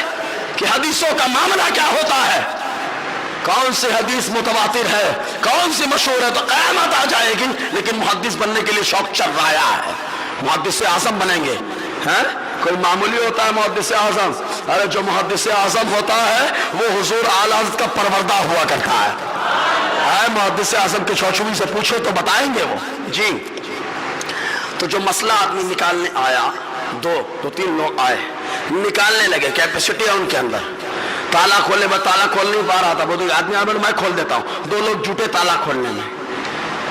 कि हदीसों का मामला क्या होता है, कौन सी हदीस मुतवातिर है, कौन सी मशहूर है, तो क़यामत आ जाएगी। लेकिन मुहद्दिस बनने के लिए शौक चल रहा है, मुहद्दिस आज़म बनेंगे, हैं? कोई मामूली होता है मुहद्दिस आज़म? अरे जो मुहद्दिस आज़म होता है वो हुजूर आला हज़रत का परवरदा हुआ करता है। मुहद्दिस आज़म के चौचुमी से पूछो तो बताएंगे वो जी। तो जो मसला आदमी निकालने आया, दो तीन लोग आए, निकालने लगे, कैपेसिटी है उनके अंदर, ताला खोले, मैं ताला खोल नहीं पा रहा था, वो आदमी आ मैं खोल देता हूँ, दो लोग जुटे ताला खोलने में।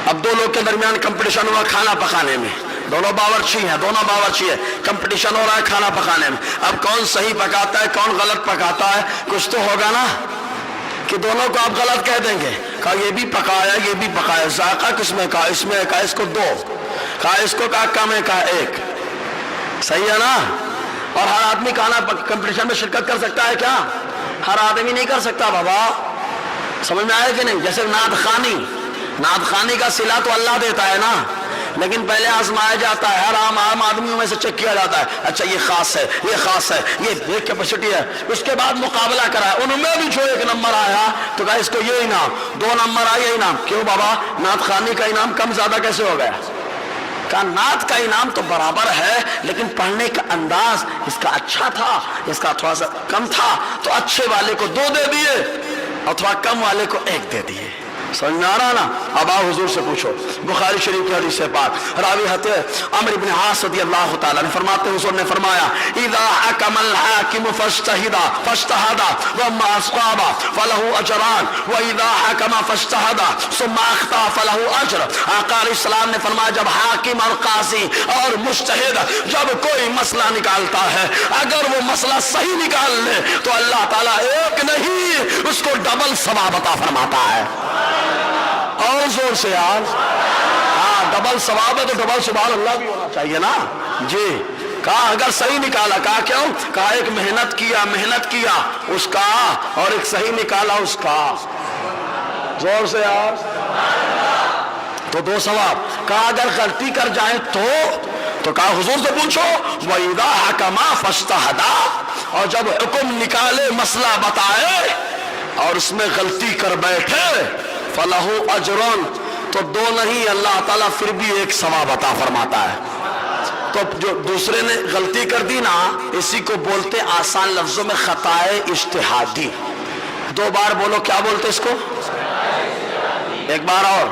अब दो लोग के दरमियान कंपटीशन हुआ खाना पकाने में, दोनों बावर्ची हैं, कंपटीशन हो रहा है खाना पकाने में। अब कौन सही पकाता है कौन गलत पकाता है, कुछ तो होगा ना कि दोनों को आप गलत कह देंगे। कहा ये भी पकाया ये भी पकाया, जायका किसमें कहा, इसमें कहा, इसको दो कहा, इसको कहा कम है, कहा एक, सही है ना। और हर आदमी खाना कंपटीशन में शिरकत कर सकता है क्या? हर आदमी नहीं कर सकता बाबा, समझ में आया कि नहीं? जैसे नाद खानी का सिला तो अल्लाह देता है ना, लेकिन पहले आजमाया जाता है, हर आम आदमियों में से चेक किया जाता है, अच्छा ये खास है ये एक कैपेसिटी है, उसके बाद मुकाबला करा, उनमें भी जो एक नंबर आया तो कहा इसको ये इनाम, 2 नंबर आया इनाम। क्यों बाबा, नाद खानी का इनाम कम ज्यादा कैसे हो गया? कहा नात का इनाम तो बराबर है, लेकिन पढ़ने का अंदाज इसका अच्छा था, इसका थोड़ा सा कम था, तो अच्छे वाले को 2 दे दिए और थोड़ा कम वाले को 1 दे दिए। समझ में आ रहा ना? अब आओ हुजूर से पूछो। बुखारी शरीफ की हदीस है पाक, रावी हते अमर इब्न आस रदियल्लाहु ताला ने फरमाते, हुजूर ने फरमाया, इज़ा हकमल हाकिम फज्तहदा वमा अस्क़ाबा फलहु अजरान व इज़ा हकम फज्तहदा सुम्मा अख़ता फलहु अज्र। आका अलैहिस्सलाम ने फरमाया, जब हाकिम और काज़ी और मुज्तहिद जब कोई मसला निकालता है, अगर वो मसला सही निकाल ले तो अल्लाह ताला एक नहीं उसको डबल सवाब अता फरमाता है। और जोर से यार, हाँ, डबल सवाब है तो डबल सुभान अल्लाह भी होना चाहिए ना जी। कहा अगर सही निकाला, कहा क्यों? कहा एक मेहनत किया उसका और एक सही निकाला उसका। जोर से यार, तो दो सवाब। कहा अगर गलती कर जाए तो कहा हुजूर से पूछो, वइदा हकमा फज्तहदा, और जब हुक्म निकाले, मसला बताए और उसमें गलती कर बैठे, फलहु अजरन, तो दो नहीं, अल्लाह ताला फिर भी एक सवाब अता फरमाता है। तो जो दूसरे ने गलती कर दी ना, इसी को बोलते आसान लफ्जों में खताए इज्तिहादी। दो बार बोलो, क्या बोलते इसको? एक बार और,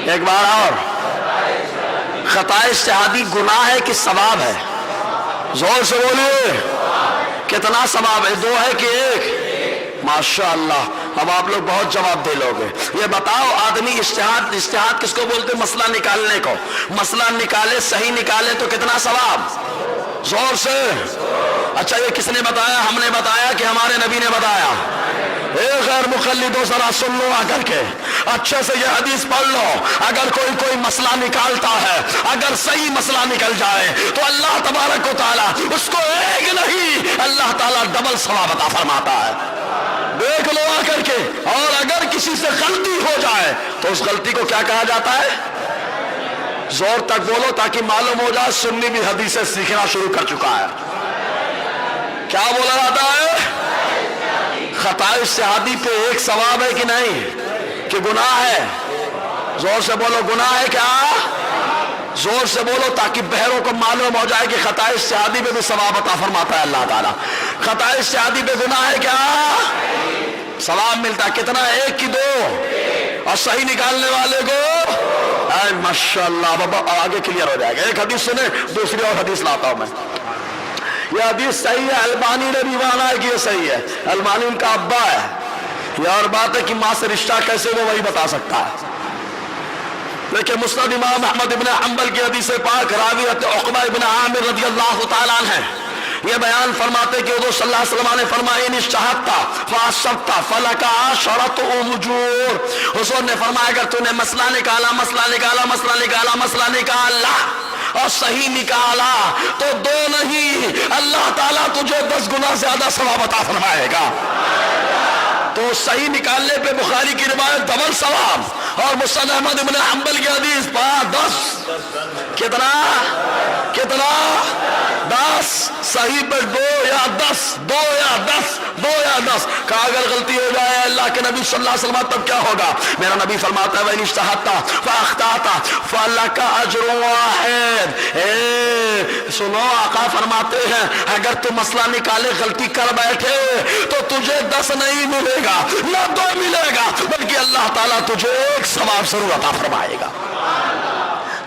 एक बार और। खताए इज्तिहादी गुनाह है कि सवाब है? जोर से बोलिए, कितना सवाब है? दो है कि एक? माशाअल्लाह, अब आप लोग बहुत जवाब दे लोगे। ये बताओ, आदमी इज्तिहाद किसको बोलते? मसला निकालने को। मसला निकाले, सही निकाले तो कितना सवाब? जोर से। अच्छा, ये किसने बताया? हमने बताया कि हमारे नबी ने बताया? गैर मुक़ल्लिदो, जरा सुन लो आकर के, अच्छे से ये हदीस पढ़ लो। अगर कोई मसला निकालता है, अगर सही मसला निकल जाए तो अल्लाह तबारक व तआला उसको एक नहीं, अल्लाह ताला डबल सवाब अता फरमाता है। देख लो आकर के। और अगर किसी से गलती हो जाए तो उस गलती को क्या कहा जाता है? जोर तक बोलो ताकि मालूम हो जाए सुन्नी भी हदीसें सीखना शुरू कर चुका है। क्या बोला जाता है? खताए इज्तिहादी पे एक सवाब है कि नहीं? कि गुनाह है? जोर से बोलो, गुनाह है क्या? जोर से बोलो ताकि बहरों को मालूम हो जाए कि खताए इज्तिहादी पे भी सवाब अता फरमाता है अल्लाह ताला। खताए इज्तिहादी पे गुनाह है क्या? सवाब मिलता है। कितना? एक की दो? और सही निकालने वाले को माशाअल्लाह, बाबा आगे क्लियर हो जाएगा। एक हदीस सुने, दूसरी और हदीस लाता हूं मैं। यह हदीस सही है, अलबानी ने भी माना है कि यह सही है। अलबानी उनका अब्बा है। यह और बात है कि मां से रिश्ता कैसे वो वही बता सकता है। लेकिन मुस्नद इमाम अहमद इब्न हंबल की हदीस पाक, रावी उक़बा इब्न आमिर रज़ियल्लाहु ताला अन्हु है, ये बयान फरमाते कि हुज़ूर सल्लल्लाहु अलैहि वसल्लम ने फरमाया, इन इज्तहदता फ़असबता फलका अशरतु उजूर। हुज़ूर ने फरमाया, अगर तूने मसला निकाला और सही निकाला तो दो नहीं, अल्लाह ताला तुझे 10 गुना ज्यादा सवाब अता फरमाएगा। तो सही निकालने पे बुखारी की रिवायत डबल सवाब, और मुस्नद अहमद इब्न हंबल की हदीस 10 कितना 10, सही पे 2 या 10 का अगर गलती हो जाए अल्लाह के नबी सल्लल्लाहु अलैहि वसल्लम तब क्या होगा? मेरा नबी फरमाता है, वइन इज्तहदता फअख्ताता फलका अज्रुन वाहिद। सुनो, आका फरमाते हैं, अगर तू मसला निकाले गलती कर बैठे तो तुझे 10 नहीं मिलेगा, न 2 मिलेगा, बल्कि अल्लाह ताला तुझे एक सवाब जरूर अता फरमाएगा।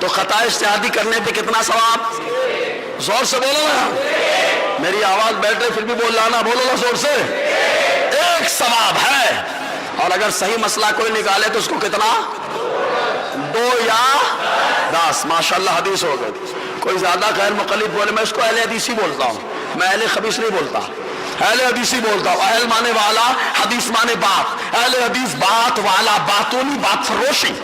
तो खता इज्तिहादी करने पे कितना सवाब? जोर से बोलो ना, मेरी आवाज बैठे फिर भी बोल लाना, बोलो ना जोर से। एक सवाब है। और अगर सही मसला कोई निकाले तो उसको कितना? 2 या 10। माशाल्लाह, हदीस हो गई। कोई ज्यादा गैर मुक़ल्लिद बोले, मैं इसको अहले हदीस ही बोलता हूँ, मैं अहले खबीस नहीं बोलता, अहले हदीस ही बोलता हूँ। अहल माने वाला, हदीस माने बात। अहले हदीस बात वाला, बातों बात फरोशी,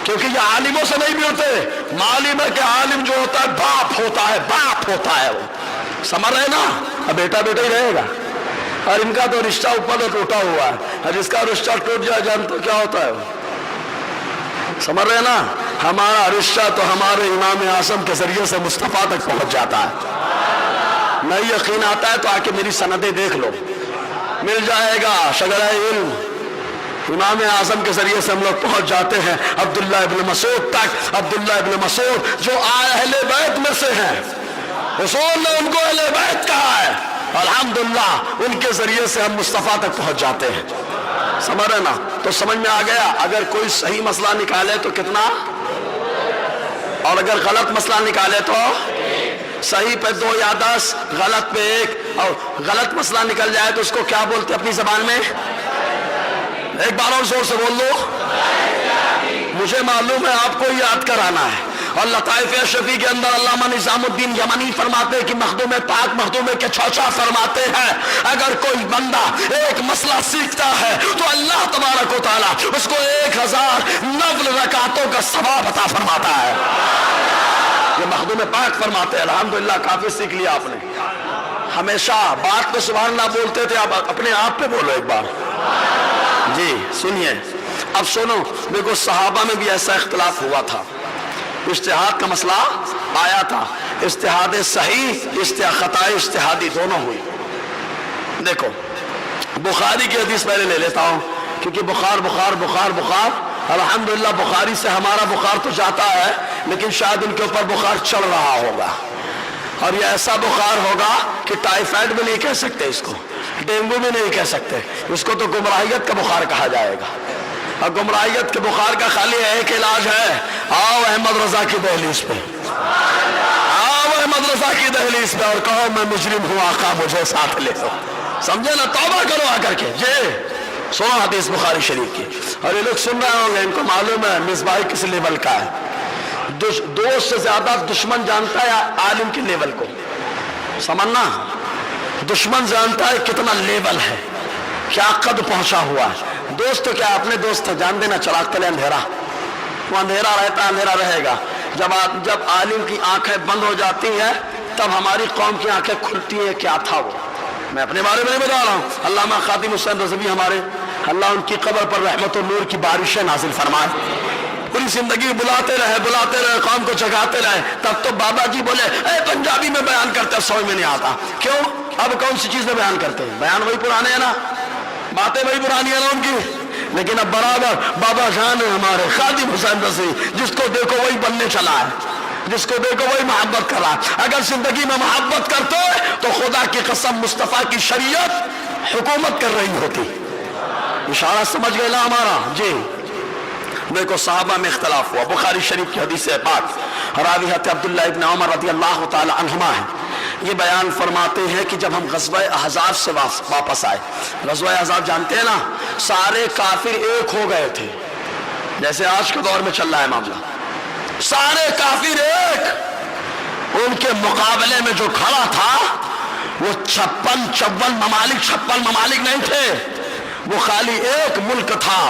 क्योंकि ये आलिमों से नहीं मिलते। मालिम है कि आलिम जो होता है बाप होता है वो, समझ रहे ना? अब बेटा ही रहेगा। और इनका तो रिश्ता ऊपर तो टूटा हुआ है, और जिसका रिश्ता टूट जाए जानते क्या होता है वो, समझ रहे ना? हमारा रिश्ता तो हमारे इमाम आज़म के जरिए से मुस्तफा तक पहुंच जाता है। नहीं यकीन आता है तो आके मेरी सनदें देख लो, मिल जाएगा। शगरा इल्म, इमाम आज़म के जरिए से हम लोग पहुंच जाते हैं अब्दुल्लाह इब्न मसूद तक। अब्दुल्लाह इब्न मसूद जो अहले बैत में से हैं, हुज़ूर ने उनको अहले बैत कहा है। अल्हम्दुलिल्लाह, उनके जरिए से हम मुस्तफा तक पहुंच जाते हैं, समझ रहे ना? تو سمجھ میں آ گیا اگر کوئی صحیح مسئلہ نکالے تو کتنا، اور اگر غلط مسئلہ نکالے تو صحیح پہ 2 یا 10، غلط پہ 1، اور غلط مسئلہ نکل جائے تو اس کو کیا بولتے اپنی زبان میں؟ ایک بار اور زور سے بول لو، مجھے معلوم ہے آپ کو یاد کرانا ہے۔ اور لطائف اشرفی کے اندر علامہ نظام الدین یمنی فرماتے ہیں کہ مخدوم پاک مخدوم کے چوچا فرماتے ہیں اگر کوئی بندہ ایک مسئلہ سیکھتا ہے تو اللہ تبارک و تعالیٰ اس کو 1000 نفل رکعتوں کا ثواب عطا فرماتا ہے۔ یہ مخدوم پاک فرماتے ہیں۔ الحمدللہ کافی سیکھ لیا آپ نے۔ ہمیشہ بات پہ سبحان اللہ بولتے تھے، آپ اپنے آپ پہ بولو ایک بار۔ جی سنیے، اب سنو، دیکھو صحابہ میں بھی ایسا اختلاف ہوا تھا، اجتہاد کا مسئلہ آیا تھا، اجتہاد صحیح خطا اجتہادی دونوں ہوئی۔ دیکھو بخاری کی حدیث پہلے لے لیتا ہوں کیونکہ بخار الحمدللہ بخاری سے ہمارا بخار تو جاتا ہے لیکن شاید ان کے اوپر بخار چڑھ رہا ہوگا، اور یہ ایسا بخار ہوگا کہ ٹائیفائڈ بھی نہیں کہہ سکتے اس کو، ڈینگو بھی نہیں کہہ سکتے اس کو، تو گمراہیت کا بخار کہا جائے گا۔ اور گمراہیت کے بخار کا خالی ایک علاج ہے، آؤ احمد رضا کی دہلیز پہ، آؤ احمد رضا کی دہلیز پہ اور کہو میں مجرم ہوں آقا مجھے ساتھ لے لو، سمجھے نا، توبہ کرو آ کر کے۔ جی سنو حدیث بخاری شریف کی، اور یہ لوگ سن رہے ہوں گے ان کو معلوم ہے مصباح کس لیول کا ہے، دوست سے زیادہ دشمن جانتا ہے عالم کے لیول کو، سمجھنا، دشمن جانتا ہے کتنا لیول ہے، کیا قد پہنچا ہوا ہے۔ دوست تو کیا اپنے دوست جان دینا چراغ تلے اندھیرا، وہ اندھیرا رہتا ہے اندھیرا رہے گا، جب عالم کی آنکھیں بند ہو جاتی ہیں تب ہماری قوم کی آنکھیں کھلتی ہیں۔ کیا تھا وہ، میں اپنے بارے میں نہیں بتا رہا ہوں، علامہ خاتم حسین رضوی ہمارے، اللہ ان کی قبر پر رحمت و نور کی بارشیں نازل فرمائے، پوری زندگی بلاتے رہے قوم کو جگاتے رہے، تب تو بابا جی بولے اے پنجابی میں بیان کرتے سمجھ میں نہیں آتا، کیوں؟ اب کون سی چیز میں بیان کرتے ہیں؟ بیان وہی پرانے ہیں نا، باتیں وہی پرانی ہیں نا ان کی، لیکن اب برابر بابا جان ہے ہمارے خادم حسین رضوی، جس کو دیکھو وہی بننے چلا ہے، جس کو دیکھو وہی محبت کر رہا ہے۔ اگر زندگی میں محبت کرتے تو خدا کی قسم مصطفیٰ کی شریعت حکومت کر رہی ہوتی۔ اشارہ سمجھ گئے نا ہمارا؟ جی دیکھو صحابہ میں اختلاف ہوا، بخاری شریف کی حدیث پاک، راوی حضرت عبداللہ ابن عمر رضی اللہ تعالی عنہما ہے، یہ بیان فرماتے ہیں کہ جب ہم غزوہ احزاب سے واپس آئے، غزوہ احزاب جانتے ہیں نا، سارے کافر ایک ہو گئے تھے، جیسے آج کے دور میں چل رہا ہے معاملہ، سارے کافر ایک، ان کے مقابلے میں جو کھڑا تھا وہ 56 ممالک نہیں تھے، وہ خالی ایک ملک تھا،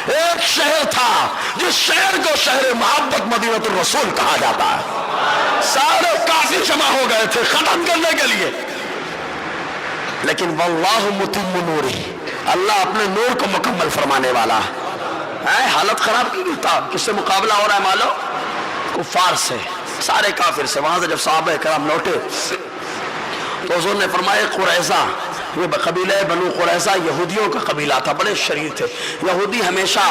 ایک شہر تھا، جس شہر کو شہر محبت مدینہ الرسول کہا جاتا ہے۔ سارے کافر جمع ہو گئے تھے ختم کرنے کے لیے، لیکن واللہ متم نورہ، اللہ اپنے نور کو مکمل فرمانے والا ہے۔ حالت خراب کی تھا، کس سے مقابلہ ہو رہا ہے معلوم؟ کفار سے، سارے کافر سے۔ وہاں سے جب صحابہ کرام لوٹے تو حضور نے فرمایا قریظہ، یہ قبیلہ بنو قریظہ یہودیوں کا قبیلہ تھا، بڑے شریر تھے، یہودی ہمیشہ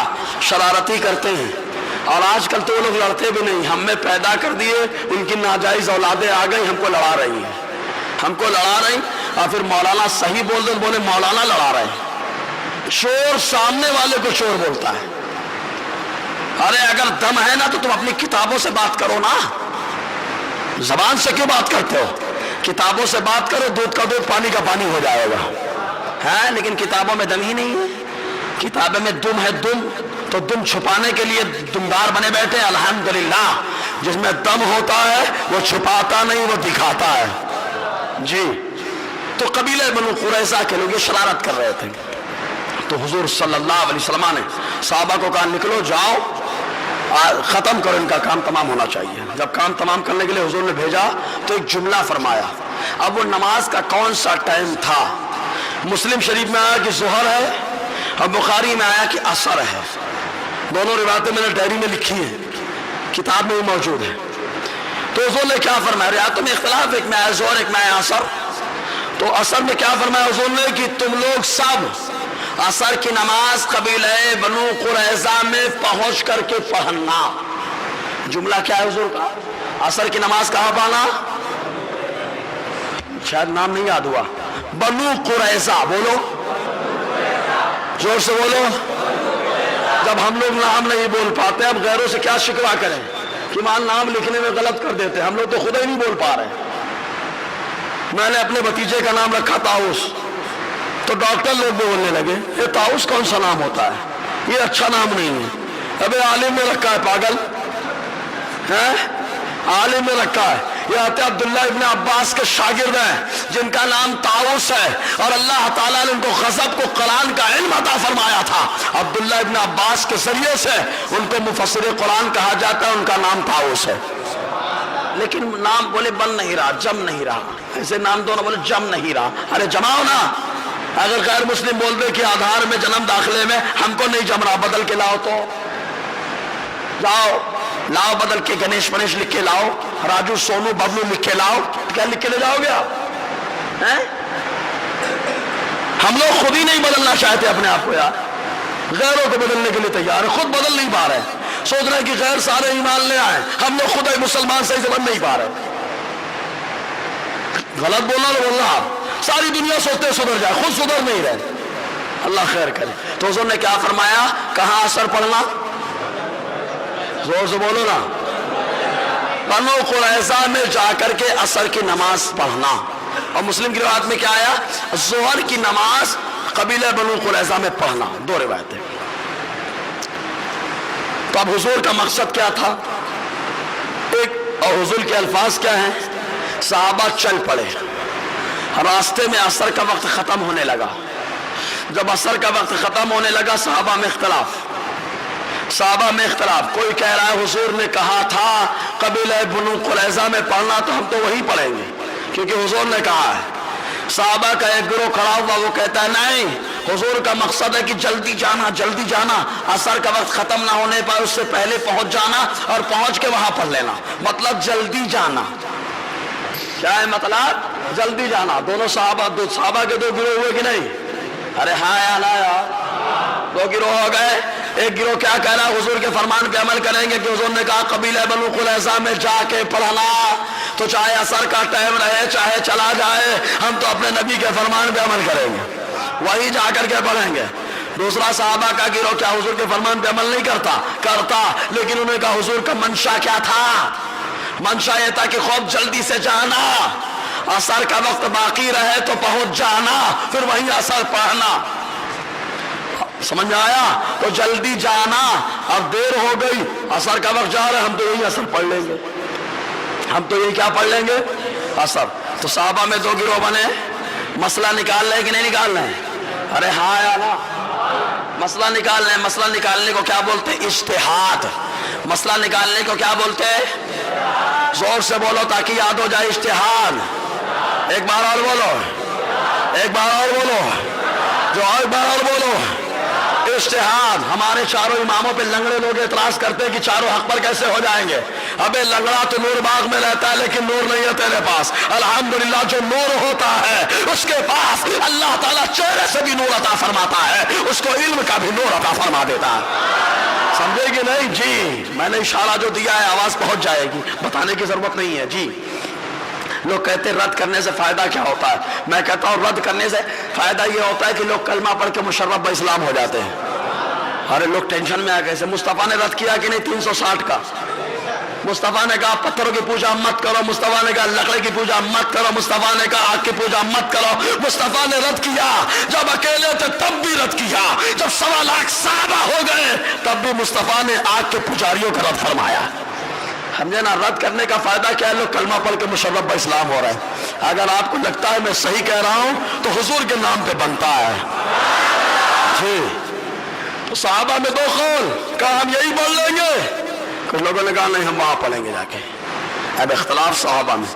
شرارتی کرتے ہیں، اور آج کل تو وہ لوگ لڑتے بھی نہیں، ہم میں پیدا کر دیے، ان کی ناجائز اولادیں آ گئی، ہم کو لڑا رہی ہیں، اور پھر مولانا صحیح بول دے بولے مولانا لڑا رہے ہیں، چور سامنے والے کو چور بولتا ہے۔ ارے اگر دم ہے نا تو تم اپنی کتابوں سے بات کرو نا، زبان سے کیوں بات کرتے ہو؟ کتابوں سے بات کرو، دودھ کا دودھ پانی کا پانی ہو جائے گا، ہے لیکن کتابوں میں دم ہی نہیں ہے، کتابوں میں دم ہے، دم تو دم چھپانے کے لیے دمدار بنے بیٹھے۔ الحمدللہ جس میں دم ہوتا ہے وہ چھپاتا نہیں، وہ دکھاتا ہے۔ جی تو قبیلہ بنو قریظہ کے لوگ یہ شرارت کر رہے تھے، تو حضور صلی اللہ علیہ وسلم نے صحابہ کو کہا نکلو جاؤ ختم کرو، ان کا کام تمام ہونا چاہیے۔ جب کام تمام کرنے کے لیے حضور نے بھیجا تو ایک جملہ فرمایا، اب وہ نماز کا کون سا ٹائم تھا؟ مسلم شریف میں آیا کہ ظہر ہے، اور بخاری میں آیا کہ عصر ہے، دونوں روایتیں میں نے ڈائری میں لکھی ہیں، کتاب میں بھی موجود ہے۔ تو حضور نے کیا فرمایا؟ روایتوں میں اختلاف، ایک میں آیا ظہر ایک میں آیا عصر، تو عصر میں کیا فرمایا حضور نے کہ تم لوگ سب عصر کی نماز قبیلہ بنو قریظہ میں پہنچ کر کے پڑھنا۔ جملہ کیا ہے حضور کا؟ عصر کی نماز کہاں پڑھنا؟ شاید نام نہیں یاد ہوا، بنو قریظہ، بولو زور سے بولو، जब हम लोग नाम नहीं बोल पाते, अब गैरों से क्या शिकवा करें कि मान नाम लिखने में गलत कर देते, हम लोग तो खुद ही नहीं बोल पा रहे। मैंने अपने भतीजे का नाम रखा ताउस, तो डॉक्टर लोग बोलने लगे ये ताउस कौन सा नाम होता है, ये अच्छा नाम नहीं है। अबे आलिम में रखा है, पागल है, आलिम में रखा है। ये आते अब्दुल्ला इब्न अब्बास के शागिर्द हैं जिनका नाम ताउस है, और अल्लाह ताला ने उनको गज़ब को कुरान का इल्म अता फरमाया था। अब्दुल्ला इब्न अब्बास के जरिए से उनको मुफस्सिर कुरान कहा जाता है, उनका नाम ताउस है। लेकिन नाम बोले बन नहीं रहा, जम नहीं रहा, ऐसे नाम दोनों बोले जम नहीं रहा। अरे जमाओ ना। अगर गैर मुस्लिम बोल दे कि आधार में जन्म दाखिले में हमको नहीं जम रहा, बदल के लाओ, तो जाओ लाओ, बदल के गणेश मनेश लिख के लाओ, राजू सोनू बबलू लिख के लाओ। क्या लिख के ले जाओगे आप? हैं? हम लोग खुद ही नहीं बदलना चाहते अपने आप को यार, गैरों को बदलने के लिए तैयार है, खुद बदल नहीं पा रहे। सोच रहे हैं कि गैर सारे ईमान ले आए, हम लोग खुद ही मुसलमान सही से बन नहीं पा रहे। गलत बोलना तो बोलना आप, सारी दुनिया सोचते सुधर जाए, खुद सुधर नहीं रहे। अल्लाह खैर करे। तो हुज़ूर ने क्या फरमाया, कहां असर पढ़ना, जोर से बोलो ना, बनो कुरैज़ा में जाकर के असर की नमाज पढ़ना। और मुस्लिम की रिवायत में क्या आया, ज़ोहर की नमाज कबीले बनो कुरैज़ा में पढ़ना। दो रिवायतें। तो अब हुजूर का मकसद क्या था, एक, और हुजूर के अल्फाज क्या हैं, सहाबा चल पड़े, रास्ते में असर का वक्त खत्म होने लगा। जब असर का वक्त खत्म होने लगा, सहाबा में इख्तलाफ, कोई कह रहा है हुजूर ने कहा था कबीले बनु कुरैज़ा में पढ़ना, तो हम तो वही पढ़ेंगे क्योंकि हुजूर ने कहा है। सहाबा का एक गिरोह खड़ा हुआ, वो कहता है नहीं, हुजूर का मकसद है कि जल्दी जाना, जल्दी जाना, असर का वक्त खत्म ना होने पर उससे पहले पहुंच जाना और पहुंच के वहां पढ़ लेना, मतलब जल्दी जाना। क्या है मतलब, जल्दी जाना। दोनों सहाबा के दो गिरोह हुए कि नहीं? अरे हाँ या ना यार, दो गिरोह हो गए। एक गिरोह क्या कह रहा है, हुजूर के फरमान पे अमल करेंगे कि हुजूर ने कहा कबीले बनु कुरैज़ा में जाके पढ़ना, तो चाहे असर का टाइम रहे चाहे चला जाए, हम तो अपने नबी के फरमान पे अमल करेंगे, वही जाकर के पढ़ेंगे। दूसरा सहाबा का गिरोह क्या हुजूर के फरमान पे अमल नहीं करता, लेकिन उन्होंने कहा हुजूर का मंशा क्या था, मंशा ये था कि खूब जल्दी से जाना, असर का वक्त बाकी रहे तो पहुंच जाना, फिर वही असर पढ़ना। समझ में आया? तो जल्दी जाना, अब देर हो गई, असर का वक्त जा रहा है, हम तो यही असर पढ़ लेंगे, हम तो यही क्या पढ़ लेंगे, असर। तो सहाबा में दो गिरोह बने, मसला निकाल रहे कि नहीं निकाल रहे? अरे हाँ या ना, मसला निकाल रहे। मसला निकालने को क्या बोलते हैं, इज्तिहाद। मसला निकालने को क्या बोलते हैं, जोर से बोलो ताकि याद हो जाए, इज्तिहाद। एक बार और बोलो, एक बार और बोलो, जो एक बार और बोलो, इज्तिहाद। हमारे चारों इमामों पे लंगड़े लोग एतराज करते हैं कि चारों हक पर कैसे हो जाएंगे। अबे लंगड़ा तो नूर बाग में रहता है लेकिन नूर नहीं है तेरे पास। अल्हम्दुलिल्लाह, जो नूर होता है उसके पास अल्लाह ताला चेहरे से भी नूर अता फरमाता है, उसको इल्म का भी नूर अता फरमा देता है। समझे कि नहीं? जी, मैंने इशारा जो दिया है आवाज पहुंच जाएगी, बताने की जरूरत नहीं है। जी, लोग कहते हैं रद्द करने से फायदा क्या होता है, मैं कहता हूं रद्द करने से फायदा यह होता है कि लोग कलमा पढ़ के मुशर्रफ ब इस्लाम हो जाते हैं। अरे लोग टेंशन में आ गए, मुस्तफा ने रद्द किया कि नहीं 360 का? मुस्तफा ने कहा पत्थरों की पूजा मत करो, मुस्तफा ने कहा लकड़े की पूजा मत करो, मुस्तफा ने कहा आग की पूजा मत करो। मुस्तफा ने रद्द किया, जब अकेले थे तब भी रद्द किया, जब 1.25 लाख सहाबा हो गए तब भी मुस्तफा ने आग के पुजारियों का रद्द फरमाया। समझे ना? रद्द करने का फायदा क्या है, लोग कलमा पढ़ के मुशर्रफ ब इस्लाम हो रहे हैं। अगर आपको लगता है मैं सही कह रहा हूं तो हुजूर के नाम पे बनता है। जी, तो सहाबा में दो कौल, कहा हम यही बोल लेंगे, कुछ लोगों ने कहा नहीं हम वहां पढ़ेंगे जाके। अब इख्तलाफ सहाबा में,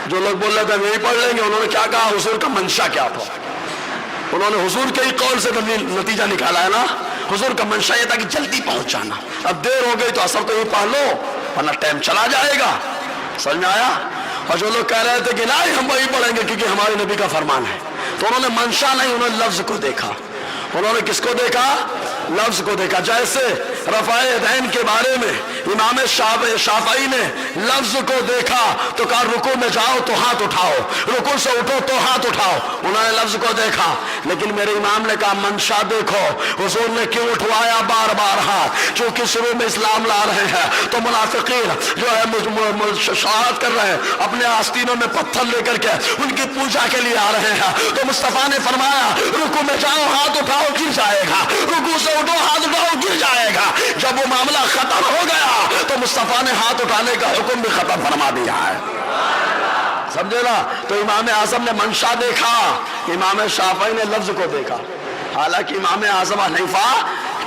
जो लोग बोल रहे थे हम यही पढ़ लेंगे, उन्होंने क्या कहा, हुजूर का मंशा क्या था, उन्होंने हुजूर के ही कौल से नतीजा निकाला है ना। हुजूर का मंशा ये था कि जल्दी पहुंच जाना, अब देर हो गई तो असर तो ये पढ़ लो वरना टाइम चला जाएगा। समझ में आया? और जो लोग कह रहे थे कि नहीं हम वही पढ़ेंगे क्योंकि हमारे नबी का फरमान है, तो उन्होंने मंशा नहीं, उन्होंने लफ्ज को देखा। उन्होंने किसको देखा? लफ्ज को देखा। जैसे रफ़ा यदैन के बारे में इमाम शाफई ने लफ्ज को देखा तो कहा रुकू में जाओ तो हाथ उठाओ, रुकू से उठो तो हाथ उठाओ। उन्होंने लफ्ज को देखा, लेकिन मेरे इमाम ने कहा मंशा देखो। हुजूर ने क्यों उठवाया बार बार हाथ? क्योंकि शुरू में इस्लाम ला रहे हैं तो मुनाफिकीन जो है शहादत कर रहे हैं, अपने आस्तीनों में पत्थर लेकर के उनकी पूजा के लिए आ रहे हैं। तो मुस्तफा ने फरमाया रुकू में जाओ हाथ उठाओ, गिर जाएगा, रुकू से उठो हाथ उठाओ, गिर जाएगा। जब वो मामला खत्म हो गया तो मुस्तफा ने हाथ उठाने का हुक्म भी खत्म फरमा दिया है, समझे ना। तो इमाम आजम ने मंशा देखा, इमाम शाफई ने लफ्ज को देखा। हालांकि इमाम आजम हनीफा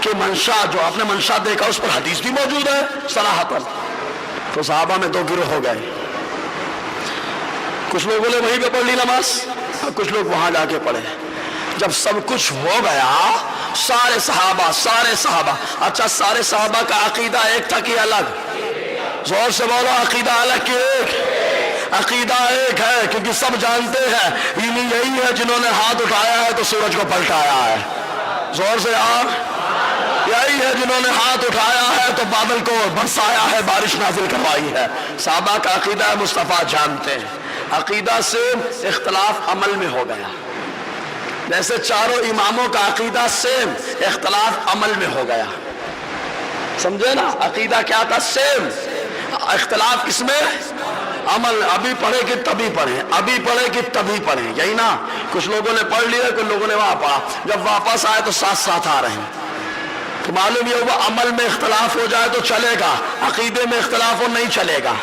कि मंशा जो आपने मंशा देखा उस पर हदीस भी मौजूद है सराहतन। तो सहाबा में दो गिरोह हो गए, कुछ लोगों ने वहीं पे पढ़ ली नमाज और कुछ लोग वहां जाके पढ़े। जब सब कुछ हो गया सारे सहाबा अच्छा सारे सहाबा का अकीदा एक था कि अलग? जोर से बोलो, अकीदा अलग कि एक? अकीदा एक है, क्योंकि सब जानते हैं यही है जिन्होंने हाथ उठाया है तो सूरज को पलटाया है। जोर से यार, यही है जिन्होंने हाथ उठाया है तो बादल को बरसाया है, बारिश नाजिल करवाई है। सहाबा का अकीदा है, मुस्तफा जानते हैं। अकीदा से इख्तलाफ अमल में हो गया, जैसे चारों इमामों का अकीदा सेम, इख्तलाफ अमल में हो गया, समझे ना। अकीदा क्या था? सेम, इख्तलाफ किसमें? अमल। अभी पढ़े कि तभी पढ़े, अभी पढ़े कि तभी पढ़े, यही ना। कुछ लोगों ने पढ़ लिया, कुछ लोगों ने वहां पढ़ा, जब वापस आए तो साथ साथ आ रहे हैं। तो मालूम ये हुआ अमल में इख्तलाफ हो जाए तो चलेगा, अकीदे में इख्तलाफ हो नहीं चलेगा।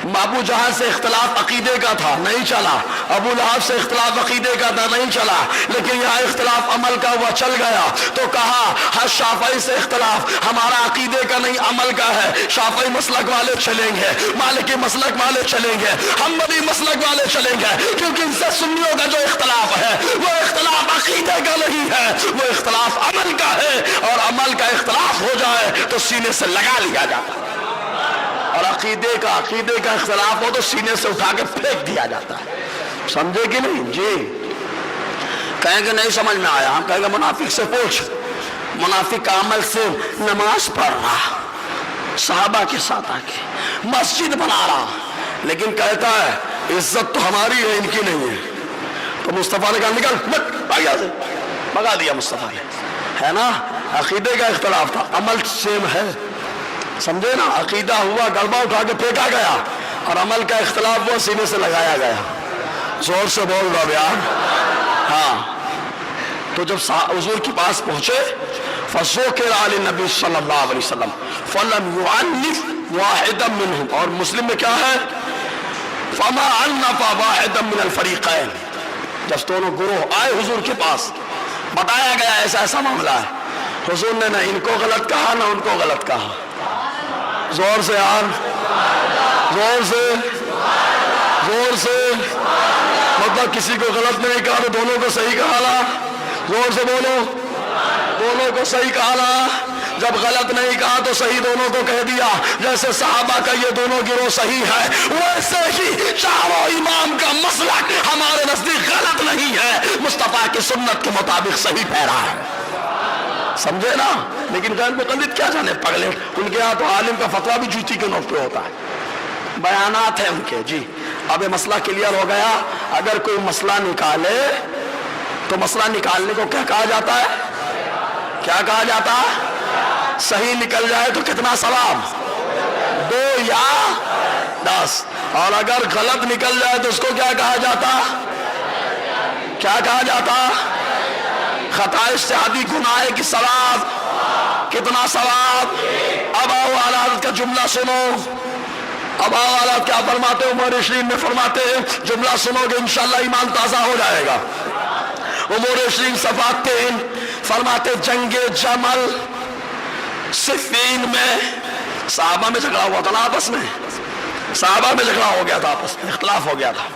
अबू जहल से इख्तलाफ अकीदे का था, नहीं चला। अबू लहब से इख्तलाफ अकीदे का था, नहीं चला। लेकिन यहाँ इख्तलाफ अमल का हुआ, चल गया। तो कहा हर शाफई से इख्तलाफ हमारा अकीदे का नहीं अमल का है। शाफई मसलक वाले चलेंगे, मालिकी मसलक वाले चलेंगे, हम्बली मसलक वाले चलेंगे, क्योंकि इनसे सुन्नियों का जो इख्तलाफ है वो इख्तलाफ अकीदे का नहीं है, वो इख्तलाफ अमल का है। और अमल का इख्तलाफ हो जाए तो सीने से लगा लिया जाता है, और अकीदे का इख्तलाफ हो तो सीने से उठा के फेंक दिया जाता है। समझे कि नहीं जी? कहेंगे नहीं समझ में आया, हम कहेंगे मुनाफिक से पूछ। मुनाफिक का अमल से नमाज पढ़ रहा, सहाबा के साथ आके मस्जिद बना रहा, लेकिन कहता है इज्जत तो हमारी है, इनकी नहीं है। तो मुस्तफा ने कहा निकल मत, भाग से भगा दिया मुस्तफा ने, है ना। अकीदे का इख्तलाफ था, अमल सेम है, समझे ना। अकीदा हुआ, गड़बा उठा के फेंका गया, और अमल का इख्तलाफ हुआ, सीने से लगाया गया। जोर से बोल रहा यार, हाँ। तो जब हुजूर के पास पहुंचे, फज़ुकिर अली नबी सल्लल्लाहु अलैहि वसल्लम फलम युअन्निफ वाहिदम मिनहुम, और मुस्लिम में क्या है? फमा अन्नफा वाहिदम मिनल फरीक़ैन। जब दोनों गुरोह आए हुजूर के पास, बताया गया ऐसा ऐसा मामला है, हुजूर ने ना इनको गलत कहा ना उनको गलत कहा। जोर से यार, जोर से मतलब किसी को गलत नहीं कहा तो दोनों को सही कहा ना। जोर से बोलो, दोनों को सही कहा ना। जब गलत नहीं कहा तो सही दोनों को कह दिया। जैसे सहाबा का ये दोनों गिरोह सही है, वैसे ही चारों इमाम का मसलक हमारे नजदीक गलत नहीं है, मुस्तफा की सुन्नत के मुताबिक सही ठहरा है, समझे ना। लेकिन गैर मुक़ल्लिद क्या जाने, पगले, उनके यहाँ तो आलिम का फतवा भी जूती के नोक पे होता है, बयानात है उनके जी। अब ये मसला क्लियर हो गया। अगर कोई मसला निकाले तो मसला निकालने को क्या कहा जाता है? क्या कहा जाता है? सही निकल जाए तो कितना सवाब? 2 या 10। और अगर गलत निकल जाए तो उसको क्या कहा जाता? क्या कहा जाता? खता इज्तिहादी गुनाह की सवाब, कितना सवाब? अब आओ आलात का जुमला सुनो। अब आओ आलात क्या फरमाते हैं? उमर इशरीन में फरमाते हैं, जुमला सुनोगे इंशाअल्लाह ईमान ताजा हो जाएगा। उमर इशरीन सफ़ा 3 फरमाते, जंगे जमल सिफ़ीन में सहाबा में झगड़ा हुआ था ना आपस में, सहाबा में झगड़ा हो गया था, आपस में इख्तलाफ हो गया था।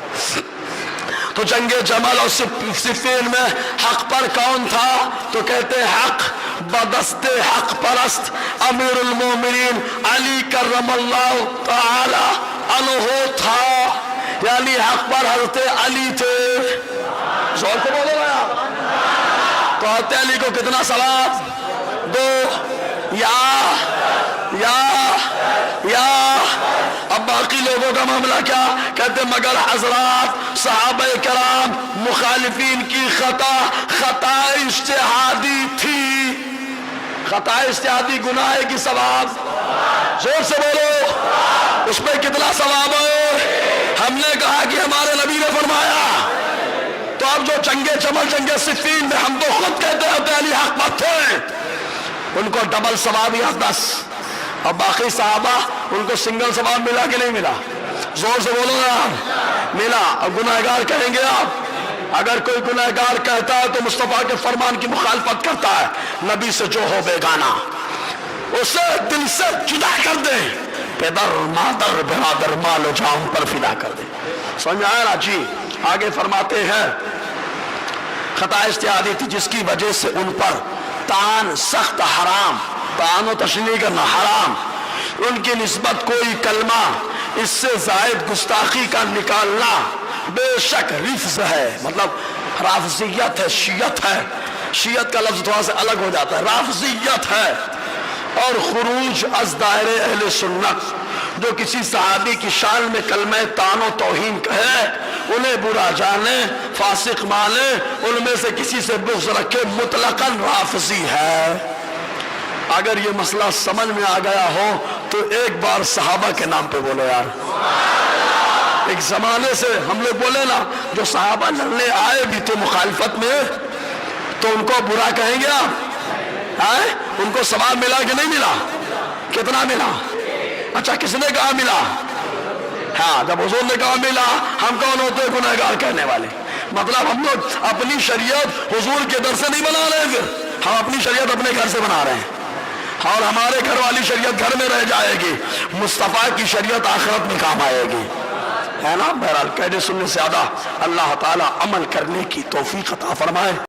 तो जंगे जमल और सिफ़ीन में हक पर कौन था? तो कहते हक बदस्ते हक परस्त अमीरुल मोमिनीन अली करमल्लाहु ताला अन्हु था, यानी हक पर हज़रत अली थे। जोर से बोलो ना। तो हज़रत अली को कितना सवाब? 2 یا اب باقی لوگوں کا معاملہ کیا کہتے مگر حضرات صحابہ کرام مخالفین کی خطا اجتہادی تھی. خطا اجتہادی گناہ کی ثواب زور سے بولو اس پہ کتنا ثواب ہے. ہم نے کہا کہ ہمارے نبی نے فرمایا تو اب جو جنگے جمل جنگے صفین میں ہم تو خود کہتے ہیں علی حق بات تھے ان کو ڈبل ثواب یا 10 اور باقی صحابہ ان کو سنگل ثواب ملا کہ نہیں ملا؟ زور سے بولو نا ملا. اور گناہگار کہیں گے آپ اگر کوئی گناہگار کہتا ہے تو مصطفیٰ کے فرمان کی مخالفت کرتا ہے نبی سے جو ہو بیگانہ اسے دل سے جدا کر دیں پیدر مادر برادر مال و جان پر فدا کر دیں. سمجھ آیا نا جی. آگے فرماتے ہیں خطا اجتہادی تھی جس کی وجہ سے ان پر تان سخت حرام تان و تشریح کرنا حرام ان کی نسبت کوئی کلمہ اس سے زائد گستاخی کا نکالنا بے شک رفض ہے. مطلب رافضیت ہے شیعت ہے. شیعت کا لفظ تھوڑا سا الگ ہو جاتا ہے رافضیت ہے. اور خروج از دائرے اہل سنت جو کسی صحابی کی شان میں کلمہ طعن و توہین کہے انہیں برا جانے فاسق مانے ان میں سے کسی سے بغض رکھے مطلقاً رافضی ہے. اگر یہ مسئلہ سمجھ میں آ گیا ہو تو ایک بار صحابہ کے نام پہ بولو یار. ایک زمانے سے ہم لوگ بولے نا جو صحابہ لڑنے آئے بھی تھے مخالفت میں تو ان کو برا کہیں گے آپ ان کو ثواب ملا کہ نہیں ملا؟ کتنا ملا؟ اچھا کس نے کہا ملا؟ ہاں جب حضور نے کہا ملا ہم کون ہوتے ہیں گناہگار کہنے والے. مطلب ہم لوگ اپنی شریعت حضور کے در سے نہیں بنا رہے ہیں پھر ہم اپنی شریعت اپنے گھر سے بنا رہے ہیں اور ہمارے گھر والی شریعت گھر میں رہ جائے گی مصطفیٰ کی شریعت آخرت میں کام آئے گی ہے نا. بہرحال کہنے سننے سے زیادہ اللہ تعالی عمل کرنے کی توفیق عطا فرمائے.